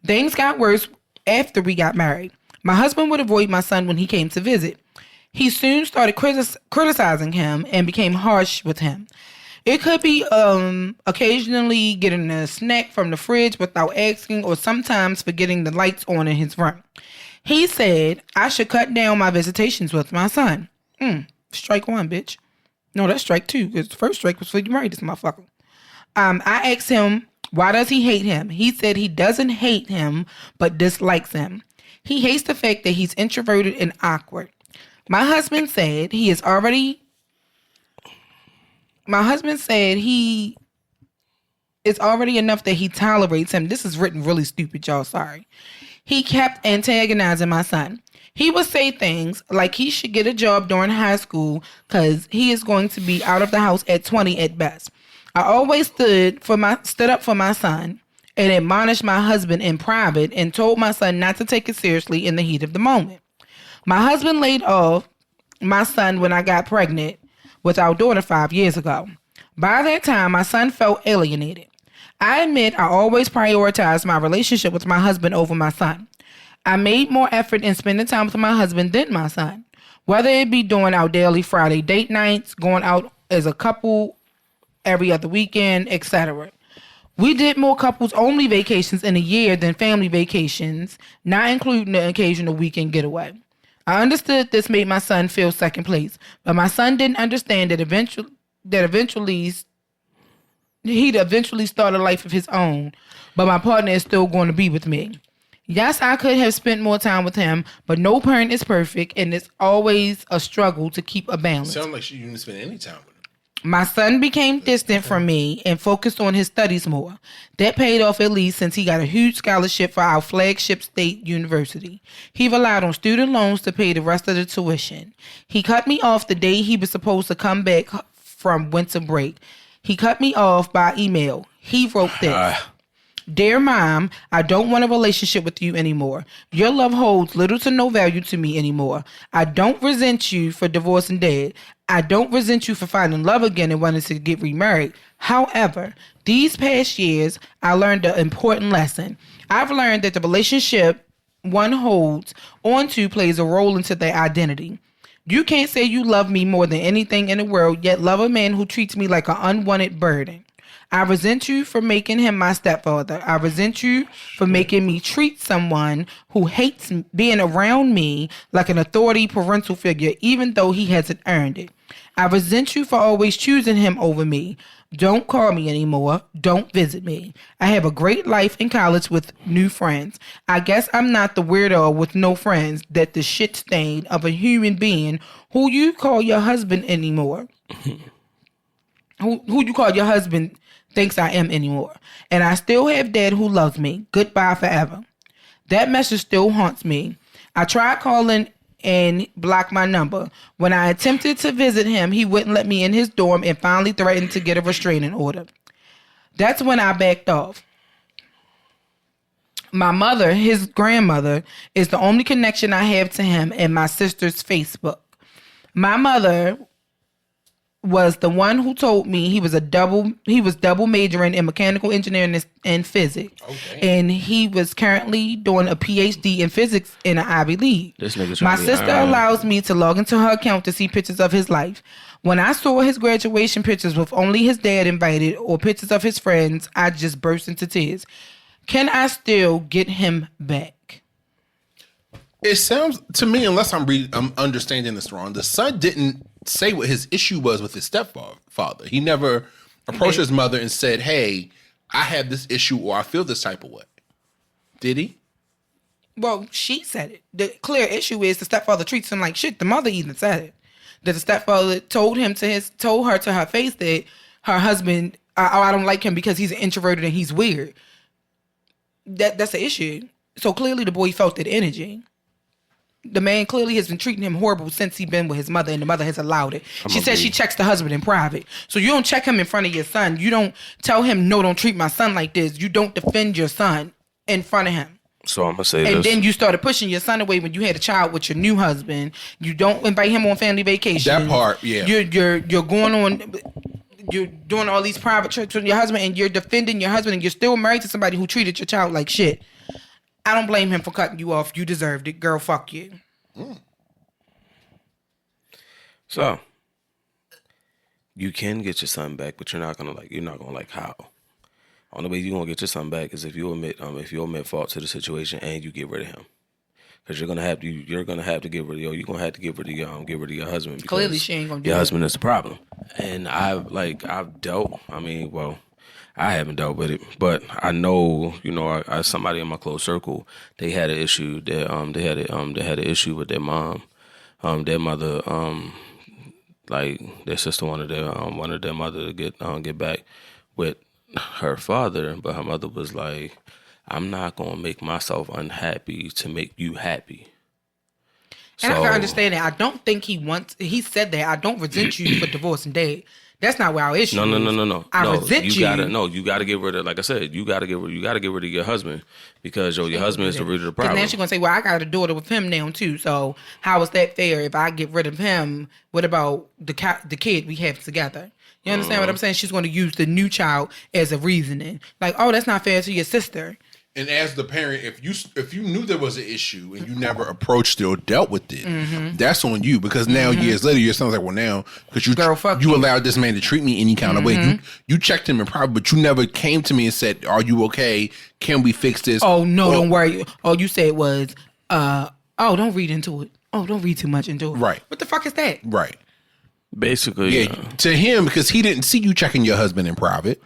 Things got worse after we got married. My husband would avoid my son when he came to visit. He soon started criticizing him and became harsh with him. It could be occasionally getting a snack from the fridge without asking, or sometimes forgetting the lights on in his room. He said I should cut down my visitations with my son. Strike one, bitch. No, that's strike two, because the first strike was for you married this motherfucker. I asked him, why does he hate him? He said he doesn't hate him, but dislikes him. He hates the fact that he's introverted and awkward. My husband said it's already enough that he tolerates him. This is written really stupid, y'all. Sorry. He kept antagonizing my son. He would say things like he should get a job during high school because he is going to be out of the house at 20 at best. I always stood up for my son and admonished my husband in private and told my son not to take it seriously in the heat of the moment. My husband laid off my son when I got pregnant with our daughter 5 years ago. By that time, my son felt alienated. I admit I always prioritized my relationship with my husband over my son. I made more effort in spending time with my husband than my son, whether it be doing our daily Friday date nights, going out as a couple every other weekend, etc. We did more couples-only vacations in a year than family vacations, not including the occasional weekend getaway. I understood this made my son feel second place, but my son didn't understand that he'd eventually start a life of his own, but my partner is still going to be with me. Yes, I could have spent more time with him, but no parent is perfect, and it's always a struggle to keep a balance. Sounds like she didn't spend any time with him. My son became distant from me and focused on his studies more. That paid off at least, since he got a huge scholarship for our flagship state university. He relied on student loans to pay the rest of the tuition. He cut me off the day he was supposed to come back from winter break. He cut me off by email. He wrote this. Dear Mom, I don't want a relationship with you anymore. Your love holds little to no value to me anymore. I don't resent you for divorcing Dad. I don't resent you for finding love again and wanting to get remarried. However, these past years, I learned an important lesson. I've learned that the relationship one holds onto plays a role into their identity. You can't say you love me more than anything in the world, yet love a man who treats me like an unwanted burden. I resent you for making him my stepfather. I resent you for making me treat someone who hates being around me like an authority parental figure, even though he hasn't earned it. I resent you for always choosing him over me. Don't call me anymore. Don't visit me. I have a great life in college with new friends. I guess I'm not the weirdo with no friends that the shit stain of a human being who you call your husband anymore. who you call your husband thinks I am anymore. And I still have dad who loves me. Goodbye forever. That message still haunts me. I tried calling and blocked my number. When I attempted to visit him, he wouldn't let me in his dorm and finally threatened to get a restraining order. That's when I backed off. My mother, his grandmother, is the only connection I have to him and my sister's Facebook. My mother was the one who told me he was double majoring in mechanical engineering and physics. Okay. And he was currently doing a PhD in physics in an Ivy League. My sister allows me to log into her account to see pictures of his life. When I saw his graduation pictures with only his dad invited or pictures of his friends, I just burst into tears. Can I still get him back? It sounds to me, unless I'm understanding this wrong, the son didn't say what his issue was with his stepfather. He never approached his mother and said, hey, I have this issue or I feel this type of way. Did he? Well, she said it. The clear issue is the stepfather treats him like shit. The mother even said it. That the stepfather told her to her face that her husband, I don't like him because he's introverted and he's weird. That's the issue. So clearly the boy felt that energy. The man clearly has been treating him horrible since he's been with his mother, and the mother has allowed it. She says she checks the husband in private. So you don't check him in front of your son. You don't tell him, no, don't treat my son like this. You don't defend your son in front of him. So I'm going to say this. And then you started pushing your son away when you had a child with your new husband. You don't invite him on family vacation. That part, yeah. You're going on... You're doing all these private trips with your husband, and you're defending your husband, and you're still married to somebody who treated your child like shit. I don't blame him for cutting you off. You deserved it. Girl, fuck you. So, you can get your son back, but you're not gonna like how. Only way you're gonna get your son back is if you admit fault to the situation and you get rid of him. Because you're gonna have to get rid of your husband. Because clearly she ain't gonna do your husband is the problem. And I've dealt. I haven't dealt with it, but I know, I somebody in my close circle, they had an issue. They had an issue with their mom. Their mother, their sister wanted their mother to get back with her father, but her mother was like, I'm not gonna make myself unhappy to make you happy. And I can understand that. I don't think he said that. I don't resent you for divorcing dad. That's not where our issue is. No. I resent you. You gotta get rid of, like I said, you gotta get rid of your husband because your husband is the root of the problem. Then she's gonna say, well, I got a daughter with him now too. So how is that fair? If I get rid of him, what about the kid we have together? You understand what I'm saying? She's gonna use the new child as a reasoning. Like, oh, that's not fair to your sister. And as the parent, if you knew there was an issue and you never approached it or dealt with it, that's on you. Because now years later, your son's like, well, now because you allowed this man to treat me any kind of way. You checked him in private, but you never came to me and said, "Are you okay? Can we fix this?" Oh no, don't worry. All you said was, don't read into it. Oh, don't read too much into it. Right. What the fuck is that? Right. Basically, to him, because he didn't see you checking your husband in private.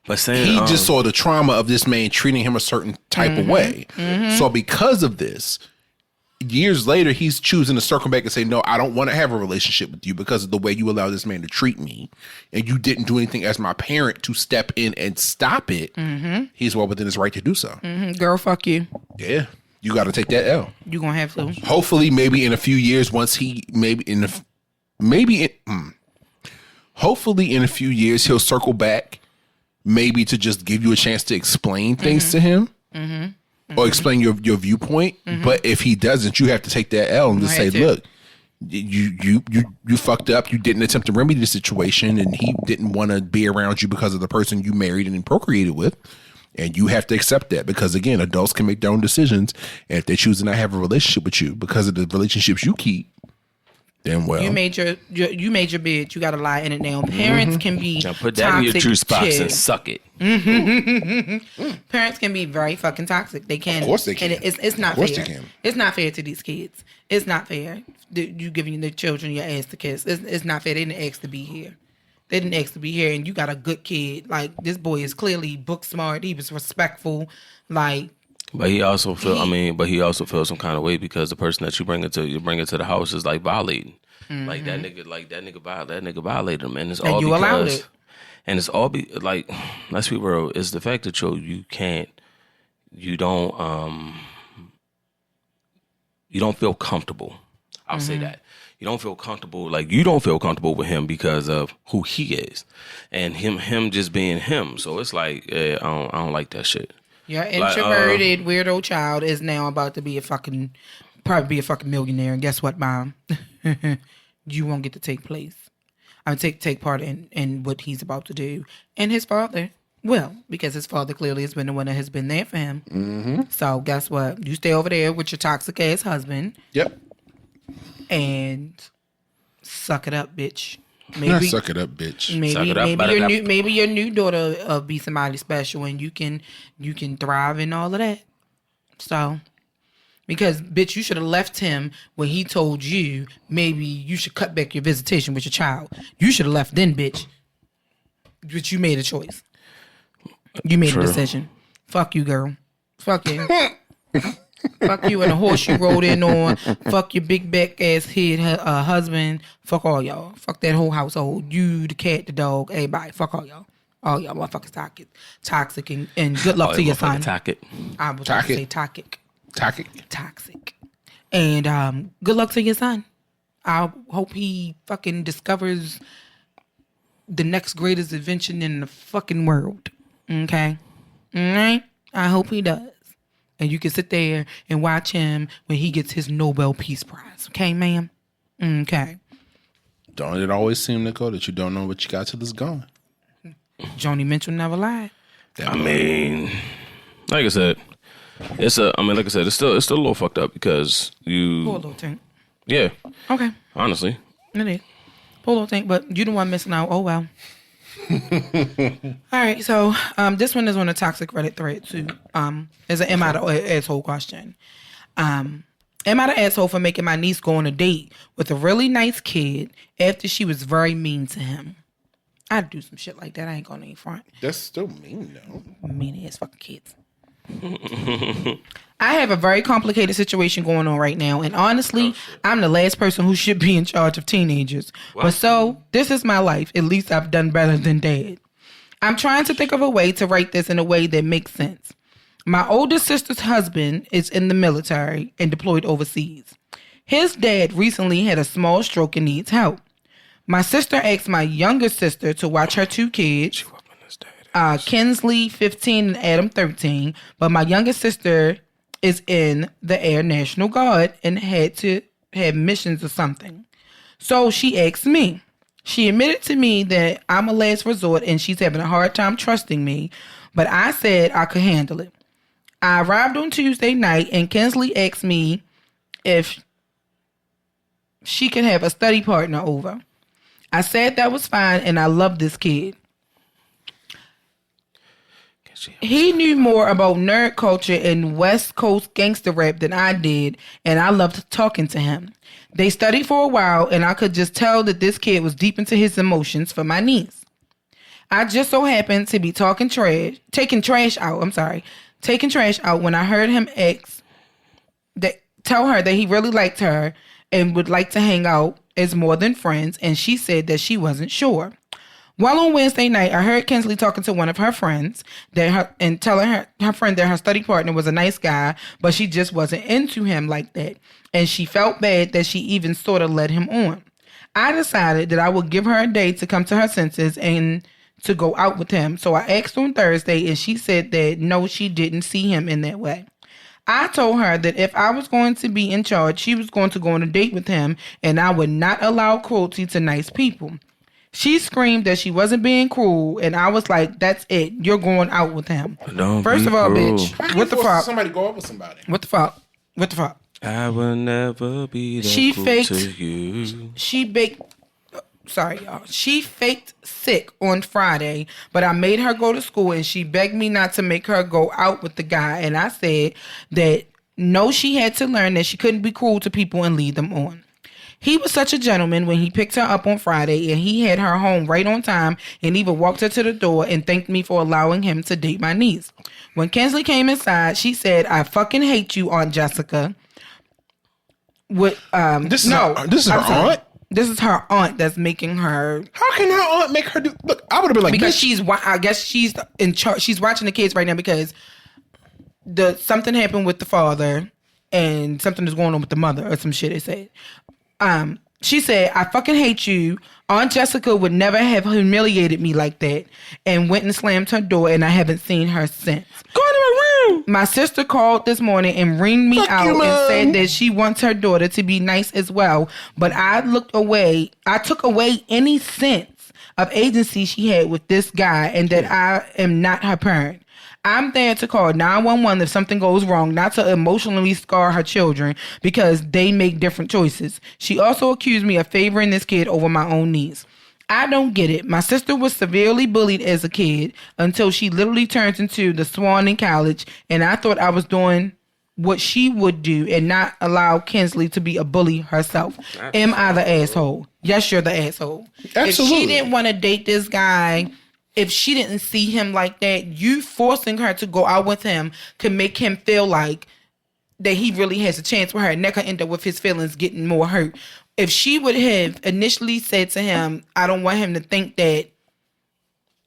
But saying, he just saw the trauma of this man treating him a certain type of way. So because of this, years later, he's choosing to circle back and say, no, I don't want to have a relationship with you because of the way you allow this man to treat me. And you didn't do anything as my parent to step in and stop it. He's well within his right to do so. Girl, fuck you. Yeah. You got to take that L. You're going to have to. Hopefully, maybe in a few years, hopefully in a few years, he'll circle back. Maybe to just give you a chance to explain things to him or explain your viewpoint. But if he doesn't, you have to take that L and just say, look, you fucked up. You didn't attempt to remedy the situation and he didn't want to be around you because of the person you married and procreated with. And you have to accept that because, again, adults can make their own decisions. And if they choose to not have a relationship with you because of the relationships you keep, Damn well. You made your bed. You got to lie in it now. Parents can be Now put that in your juice box and suck it. Parents can be very fucking toxic. They can. Of course they can. And it's not Of course fair. they can. It's not fair to these kids. It's not fair. You giving the children your ass to kiss. It's not fair. They didn't ask to be here. They didn't ask to be here, and you got a good kid. Like, this boy is clearly book smart. He was respectful. Like, but he also feels some kind of way because the person that you bring into the house is like violating. Like that nigga violated him, and it's all you because allowed it. And it's all like, let's be real, it's the fact that you don't feel comfortable. I'll say that. You don't feel comfortable, like you don't feel comfortable with him because of who he is, and him just being him. So it's like, I don't like that shit. Your introverted weirdo child is now about to be probably be a fucking millionaire. And guess what, Mom? You won't get to take part in what he's about to do. And his father will, because his father clearly has been the one that has been there for him. Mm-hmm. So guess what? You stay over there with your toxic ass husband. Yep. And suck it up, bitch. Maybe suck it up, bitch. Maybe your new daughter will be somebody special, and you can thrive in all of that. So, because bitch, you should have left him when he told you maybe you should cut back your visitation with your child. You should have left then, bitch. But you made a choice. You made a decision. Fuck you, girl. Fuck you. Fuck you and the horse you rode in on. Fuck your big back ass head husband. Fuck all y'all. Fuck that whole household. You, the cat, the dog, everybody. Fuck all y'all. All y'all motherfuckers toxic and good luck to your son. Toxic. I was about to say toxic. Toxic. And good luck to your son. I hope he fucking discovers the next greatest invention in the fucking world. Okay? All right? I hope he does. And you can sit there and watch him when he gets his Nobel Peace Prize. Okay, ma'am? Okay. Don't it always seem, Nicole, that you don't know what you got till it's gone? Joni Mitchell never lied. I mean, like I said, it's still a little fucked up because you... Poor little tank. Yeah. Okay. Honestly. It is. Poor little tank, but you the one missing out. Oh, well. All right, so this one is on a toxic Reddit thread too. It's an am I the asshole question. Am I the asshole for making my niece go on a date with a really nice kid after she was very mean to him? I'd do some shit like that. I ain't gonna even front. That's still mean though. Mean ass fucking kids. I have a very complicated situation going on right now, and honestly, I'm the last person who should be in charge of teenagers. What? But so, this is my life. At least I've done better than Dad. I'm trying to think of a way to write this in a way that makes sense. My oldest sister's husband is in the military and deployed overseas. His dad recently had a small stroke and needs help. My sister asked my younger sister to watch her two kids, Kinsley, 15, and Adam, 13, but my youngest sister is in the Air National Guard and had to have missions or something. So she asked me. She admitted to me that I'm a last resort and she's having a hard time trusting me, but I said I could handle it. I arrived on Tuesday night and Kinsley asked me if she could have a study partner over. I said that was fine and I love this kid. He knew more about nerd culture and West Coast gangster rap than I did, and I loved talking to him. They studied for a while, and I could just tell that this kid was deep into his emotions for my niece. I just so happened to be taking trash out when I heard him tell her that he really liked her and would like to hang out as more than friends, and she said that she wasn't sure. Well, on Wednesday night, I heard Kinsley talking to one of her friends and telling her friend that her study partner was a nice guy, but she just wasn't into him like that. And she felt bad that she even sort of led him on. I decided that I would give her a day to come to her senses and to go out with him. So I asked on Thursday, and she said that no, she didn't see him in that way. I told her that if I was going to be in charge, she was going to go on a date with him, and I would not allow cruelty to nice people. She screamed that she wasn't being cruel, and I was like, that's it. You're going out with him. First of all, bitch, what the fuck? Somebody go out with somebody. What the fuck? I will never be that She cruel faked. to you. She baked. Sorry, y'all. She faked sick on Friday, but I made her go to school and she begged me not to make her go out with the guy. And I said that no, she had to learn that she couldn't be cruel to people and lead them on. He was such a gentleman when he picked her up on Friday and he had her home right on time and even walked her to the door and thanked me for allowing him to date my niece. When Kinsley came inside, she said, "I fucking hate you, Aunt Jessica." This is her aunt? This is her aunt that's making her. How can her aunt make her do? Look, I would have been like, because bitch. I guess she's in charge. She's watching the kids right now because something happened with the father and something is going on with the mother or some shit. It said. She said, "I fucking hate you. Aunt Jessica would never have humiliated me like that," and went and slammed her door, and I haven't seen her since. Go into my room. My sister called this morning and ringed me out and said that she wants her daughter to be nice as well, but I took away any sense of agency she had with this guy and that I am not her parent. I'm there to call 911 if something goes wrong, not to emotionally scar her children because they make different choices. She also accused me of favoring this kid over my own niece. I don't get it. My sister was severely bullied as a kid until she literally turned into the swan in college, and I thought I was doing what she would do and not allow Kinsley to be a bully herself. Am I the asshole? Yes, you're the asshole. Absolutely. If she didn't want to date this guy, if she didn't see him like that, you forcing her to go out with him could make him feel like that he really has a chance with her, and that could end up with his feelings getting more hurt. If she would have initially said to him, "I don't want him to think that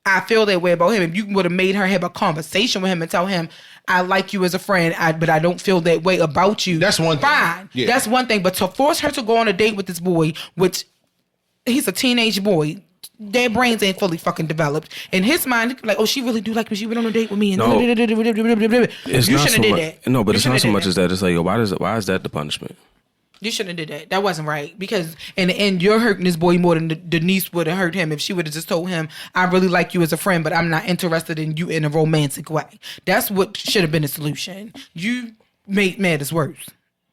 I feel that way about him," if you would have made her have a conversation with him and tell him, "I like you as a friend, but I don't feel that way about you." That's one thing. Fine. Yeah. That's one thing. But to force her to go on a date with this boy, which he's a teenage boy, their brains ain't fully fucking developed. In his mind, like, "Oh, she really do like me. She went on a date with me." And No. You shouldn't have did that. No, but it's not so much as as that. It's like, yo, why is that the punishment? You shouldn't have did that. That wasn't right. Because in the end, you're hurting this boy more than the niece would have hurt him if she would have just told him, "I really like you as a friend, but I'm not interested in you in a romantic way." That's what should have been the solution. You made matters worse.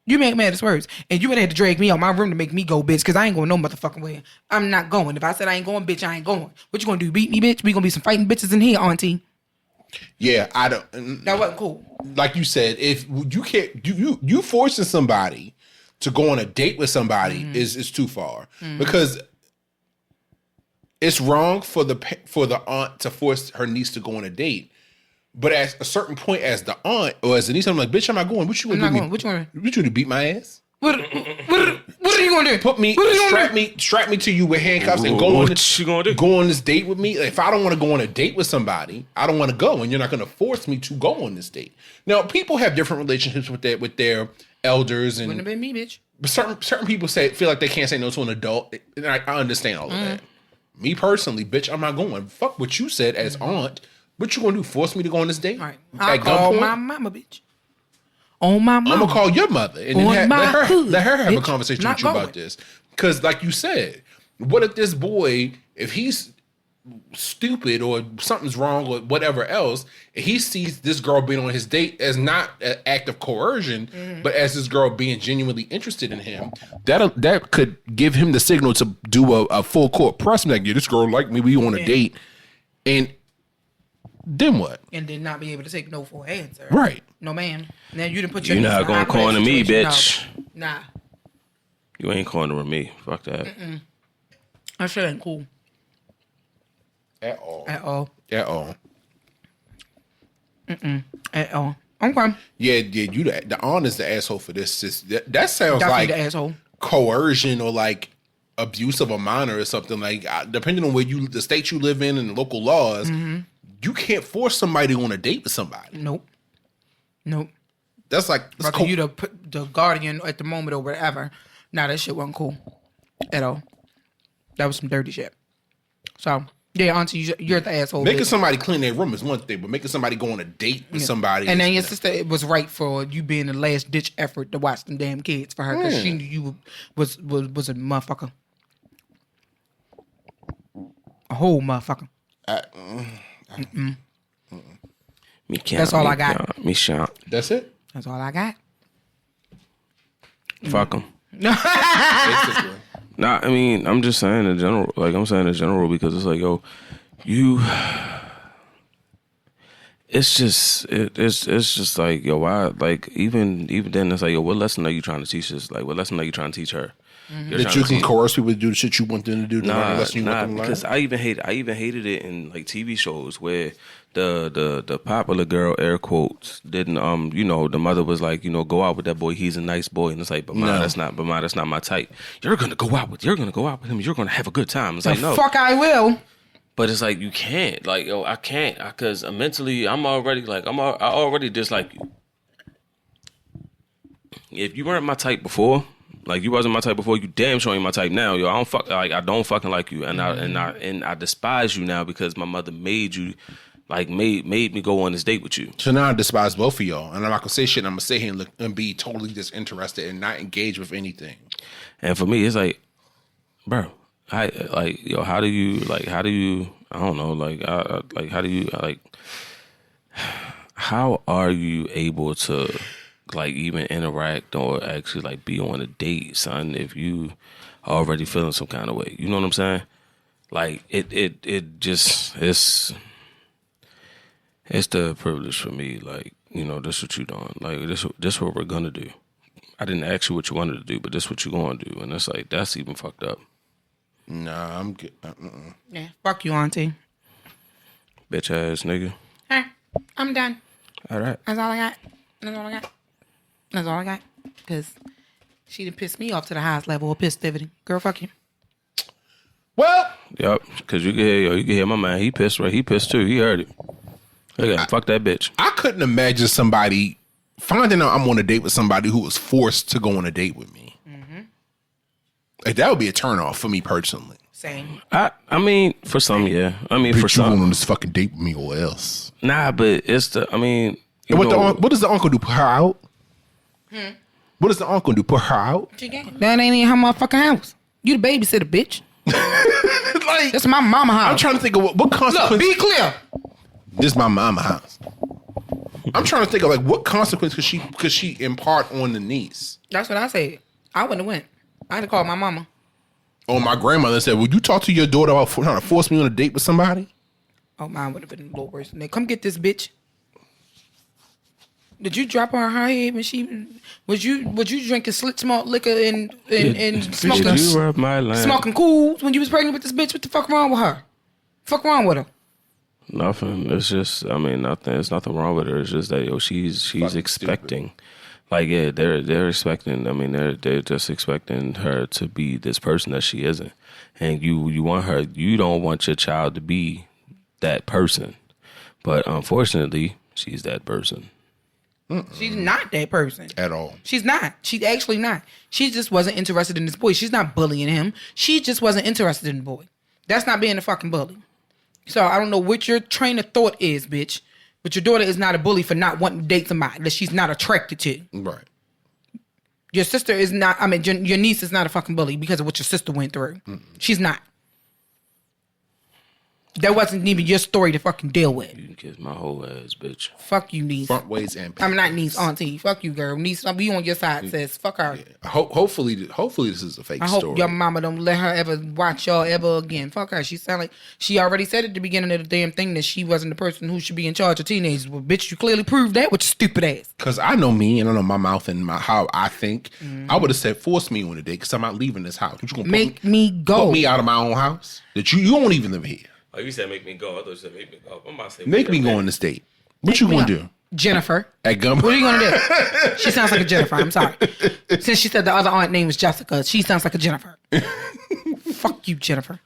You made matters worse. And you would have had to drag me out my room to make me go, bitch, because I ain't going no motherfucking way. I'm not going. If I said I ain't going, bitch, I ain't going. What you gonna do, beat me, bitch? We gonna be some fighting bitches in here, auntie. Yeah, I don't. That wasn't cool. Like you said, if you can't, you forcing somebody to go on a date with somebody is too far because it's wrong for the aunt to force her niece to go on a date. But at a certain point, as the aunt or as the niece, I'm like, bitch, I'm not going. What you gonna do? What you gonna do? What you gonna beat my ass? What are you gonna do? Strap me to you with handcuffs and go on this date with me. If I don't want to go on a date with somebody, I don't want to go, and you're not gonna force me to go on this date. Now, people have different relationships with their elders, and Wouldn't have been me, bitch. But certain people feel like they can't say no to an adult, and I understand all of that. Me personally, bitch, I'm not going. Fuck what you said as aunt. What you gonna do? Force me to go on this date? All right. I'll call my mama, bitch. On my mama. I'm gonna call your mother and then let her have a conversation with you about this. Because, like you said, what if this boy, if he's stupid or something's wrong or whatever else, he sees this girl being on his date as not an act of coercion, but as this girl being genuinely interested in him, that could give him the signal to do a full court press. Like, yeah, this girl like me, we on a date, and then what? And then not be able to take no for an answer. Right. No, ma'am. Now you done put your You're not gonna corner me, bitch. No. Nah. You ain't cornering me. Fuck that. That shit ain't cool. At all. At all. At all. At all. Okay. Yeah. You the aunt is the asshole for this. That sounds Definitely like the asshole. Coercion or like abuse of a minor or something. Like, depending on the state you live in and the local laws, you can't force somebody on a date with somebody. Nope. That's like you the guardian at the moment or whatever. Nah, that shit wasn't cool at all. That was some dirty shit. So yeah, auntie, you're the asshole. Making somebody clean their room is one thing, but making somebody go on a date with somebody, and then your sister, it was right for you being the last ditch effort to watch them damn kids for her because she knew you was a motherfucker, a whole motherfucker. Me count. That's all I got. Me shout. That's it. That's all I got. Fuck them. Basically. Nah, I mean, I'm just saying in general. Like, I'm saying in general because it's like, yo, it's just like, yo, why? Like, even then, it's like, yo, what lesson are you trying to teach us? Like, what lesson are you trying to teach her? That you can coerce people to do the shit you want them to do. Nah, because I even hated it in like TV shows where the popular girl, air quotes, didn't you know, the mother was like, you know, go out with that boy, he's a nice boy, and it's like, but that's not my type. You're gonna go out with him, you're gonna have a good time. It's like, no, fuck I will. but it's like, you can't, like, yo, I can't, because mentally I already dislike you. If you weren't my type before. Like, you wasn't my type before, you damn sure ain't my type now, yo. I don't fucking like you, and I despise you now because my mother made you, like, made me go on this date with you. So now I despise both of y'all, and I'm not gonna say shit. I'm gonna sit here and be totally disinterested and not engage with anything. And for me, it's like, bro, how do you? I don't know, how are you able to? Like, even interact or actually like be on a date, son, if you already feeling some kind of way. You know what I'm saying? Like, it just it's the privilege for me. Like, you know, this what you doing. Like, this what we're gonna do. I didn't ask you what you wanted to do, but this what you gonna do. And it's like, that's even fucked up. Nah, I'm good. Yeah, fuck you, auntie. Bitch ass nigga. Hey, I'm done. All right. That's all I got. That's all I got. Because she done pissed me off to the highest level of pissivity. Girl, fuck you. Well, yep. Because you can hear my man. He pissed, right? He pissed too. He heard it. Okay, fuck that bitch. I couldn't imagine somebody finding out I'm on a date with somebody who was forced to go on a date with me. Mm-hmm. Like, that would be a turnoff for me personally. Same. I mean, for some, yeah. I mean, Bitch, for some. you going on this fucking date with me or else? Nah, but it's the. I mean. What does the uncle do? Put her out? What does the uncle do? Put her out? That ain't even her motherfucking house. You the babysitter, bitch. Like, that's my mama house. I'm trying to think of what consequence. Look, be clear. This is my mama house. I'm trying to think of like what consequence could she impart on the niece? That's what I said. I wouldn't have went. I had to call my mama. Oh, my grandmother said, "Would you talk to your daughter about trying to force me on a date with somebody?" Oh, mine would have been a little worse than that. Come get this bitch. Did you drop on her head when she was you drinking slit small liquor and smoking? Did you rub my lamp? Smoking cools when you was pregnant with this bitch? What the fuck wrong with her? Fuck wrong with her? Nothing. It's just, I mean, nothing. There's nothing wrong with her. It's just that, yo, she's expecting. Stupid. Like, yeah, they're expecting. I mean, they're just expecting her to be this person that she isn't. And you want her. You don't want your child to be that person. But unfortunately, she's that person. She's not that person. At all. She's not. She's actually not. She just wasn't interested in this boy. She's not bullying him. She just wasn't interested in the boy. That's not being a fucking bully. So I don't know what your train of thought is, bitch. But your daughter is not a bully for not wanting to date somebody that she's not attracted to. Right. Your sister is not, I mean, your niece is not a fucking bully because of what your sister went through. She's not. That wasn't even your story to fucking deal with. You can kiss my whole ass, bitch. Fuck you, niece. Front ways and back. I'm not niece, auntie. Fuck you, girl. Niece, I'll be on your side, sis. Fuck her. Yeah. Hopefully this is a fake story. I hope your mama don't let her ever watch y'all ever again. Fuck her. She sound like she already said at the beginning of the damn thing that she wasn't the person who should be in charge of teenagers. Well, bitch, you clearly proved that with your stupid ass. Because I know me and I know my mouth and how I think. I would have said force me on a date because I'm not leaving this house. What you gonna make me go? Put me out of my own house? That you don't even live here. Oh, you said make me go. I thought you said make me go. I'm about to say make me go on this date. What you gonna do? Jennifer. At Gumbo? What are you gonna do? She sounds like a Jennifer. I'm sorry. Since she said the other aunt name was Jessica, she sounds like a Jennifer. Fuck you, Jennifer.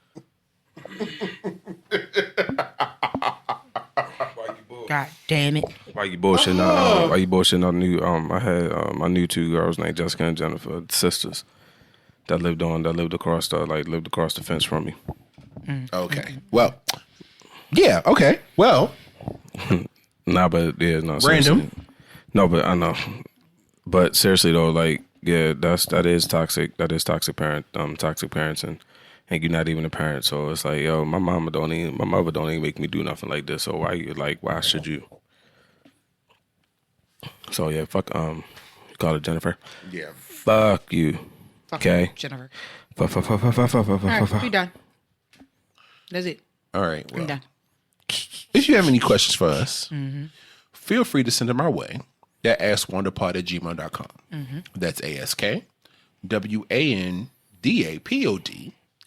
God damn it. Why you bullshitting? Why you bullshitting on new? I had my new two girls named Jessica and Jennifer, sisters, that lived across the fence from me. Okay. Well. Yeah. Okay. Well. Nah, but yeah, no. Random. No, but I know. But seriously though, like, yeah, that is toxic. That is toxic parenting, and you're not even a parent. So it's like, yo, my mother don't even make me do nothing like this. So why should you? So yeah, fuck call her Jennifer. Yeah. Fuck you. Fuck Okay. you, Jennifer. Fuck. All right, we done. That's it. All right. I'm Well, done. if you have any questions for us, feel free to send them our way at askwandapod@gmail.com. That's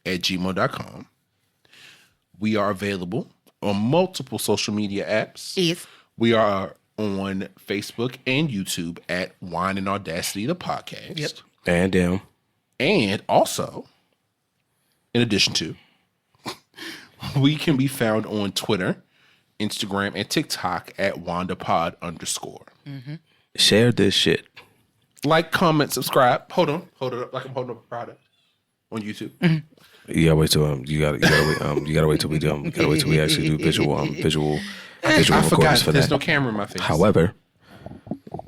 ASKWANDAPOD@gmail.com. We are available on multiple social media apps. Yes. We are on Facebook and YouTube at Wine and Audacity, the podcast. Yep. And damn. And also, in addition to, we can be found on Twitter, Instagram, and TikTok at WandaPod_. Share this shit. Like, comment, subscribe. Hold up like I'm holding up a product on YouTube. You gotta wait till you gotta wait till we actually do visual I recordings forgot for there's that. no camera in my face. However,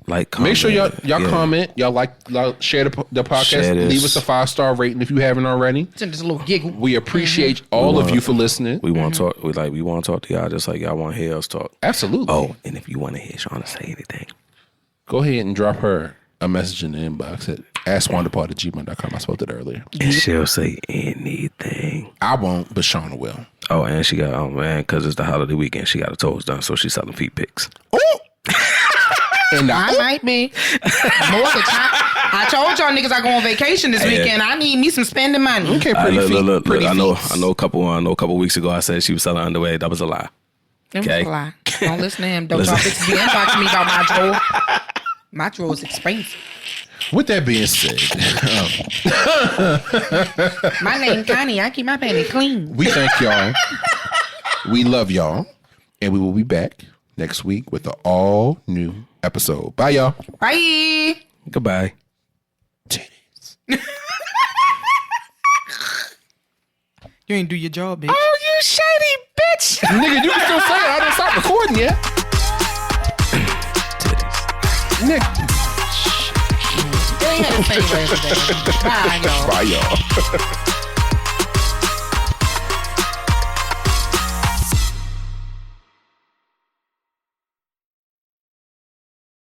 comment, make sure y'all comment, y'all share the podcast, Share this. leave us a 5-star rating if you haven't already. Send us a little giggle. We appreciate all of you for listening. we want to talk. We want to talk to y'all just like y'all want to hear us talk. Absolutely. Oh, and if you want to hear Shauna say anything, Go ahead and drop her a message in the inbox at askwandapod@gmail.com. I spoke it earlier. and she'll say anything. I won't, but Shauna will. Oh, and she got because it's the holiday weekend, she got her toes done, so she's selling feet pics. And I might be. I told y'all niggas I go on vacation this weekend. I need me some spending money. okay, pretty feet. Look, pretty I know a feet. couple weeks ago I said she was selling underwear. That was a lie. Them Okay. was a lie. Don't listen to him. Don't y'all bitches be inboxing me about my drawer. My drawer is expensive. With that being said, My name Connie. I keep my panties clean. we thank y'all. We love y'all. And we will be back next week with an all new episode. Bye, y'all. Bye. Goodbye. Titties. You ain't do your job, bitch. Oh, you shady bitch! Nigga, you can still say it. I didn't stop recording yet. Nigga. They had to say it. Bye, y'all. Bye, y'all.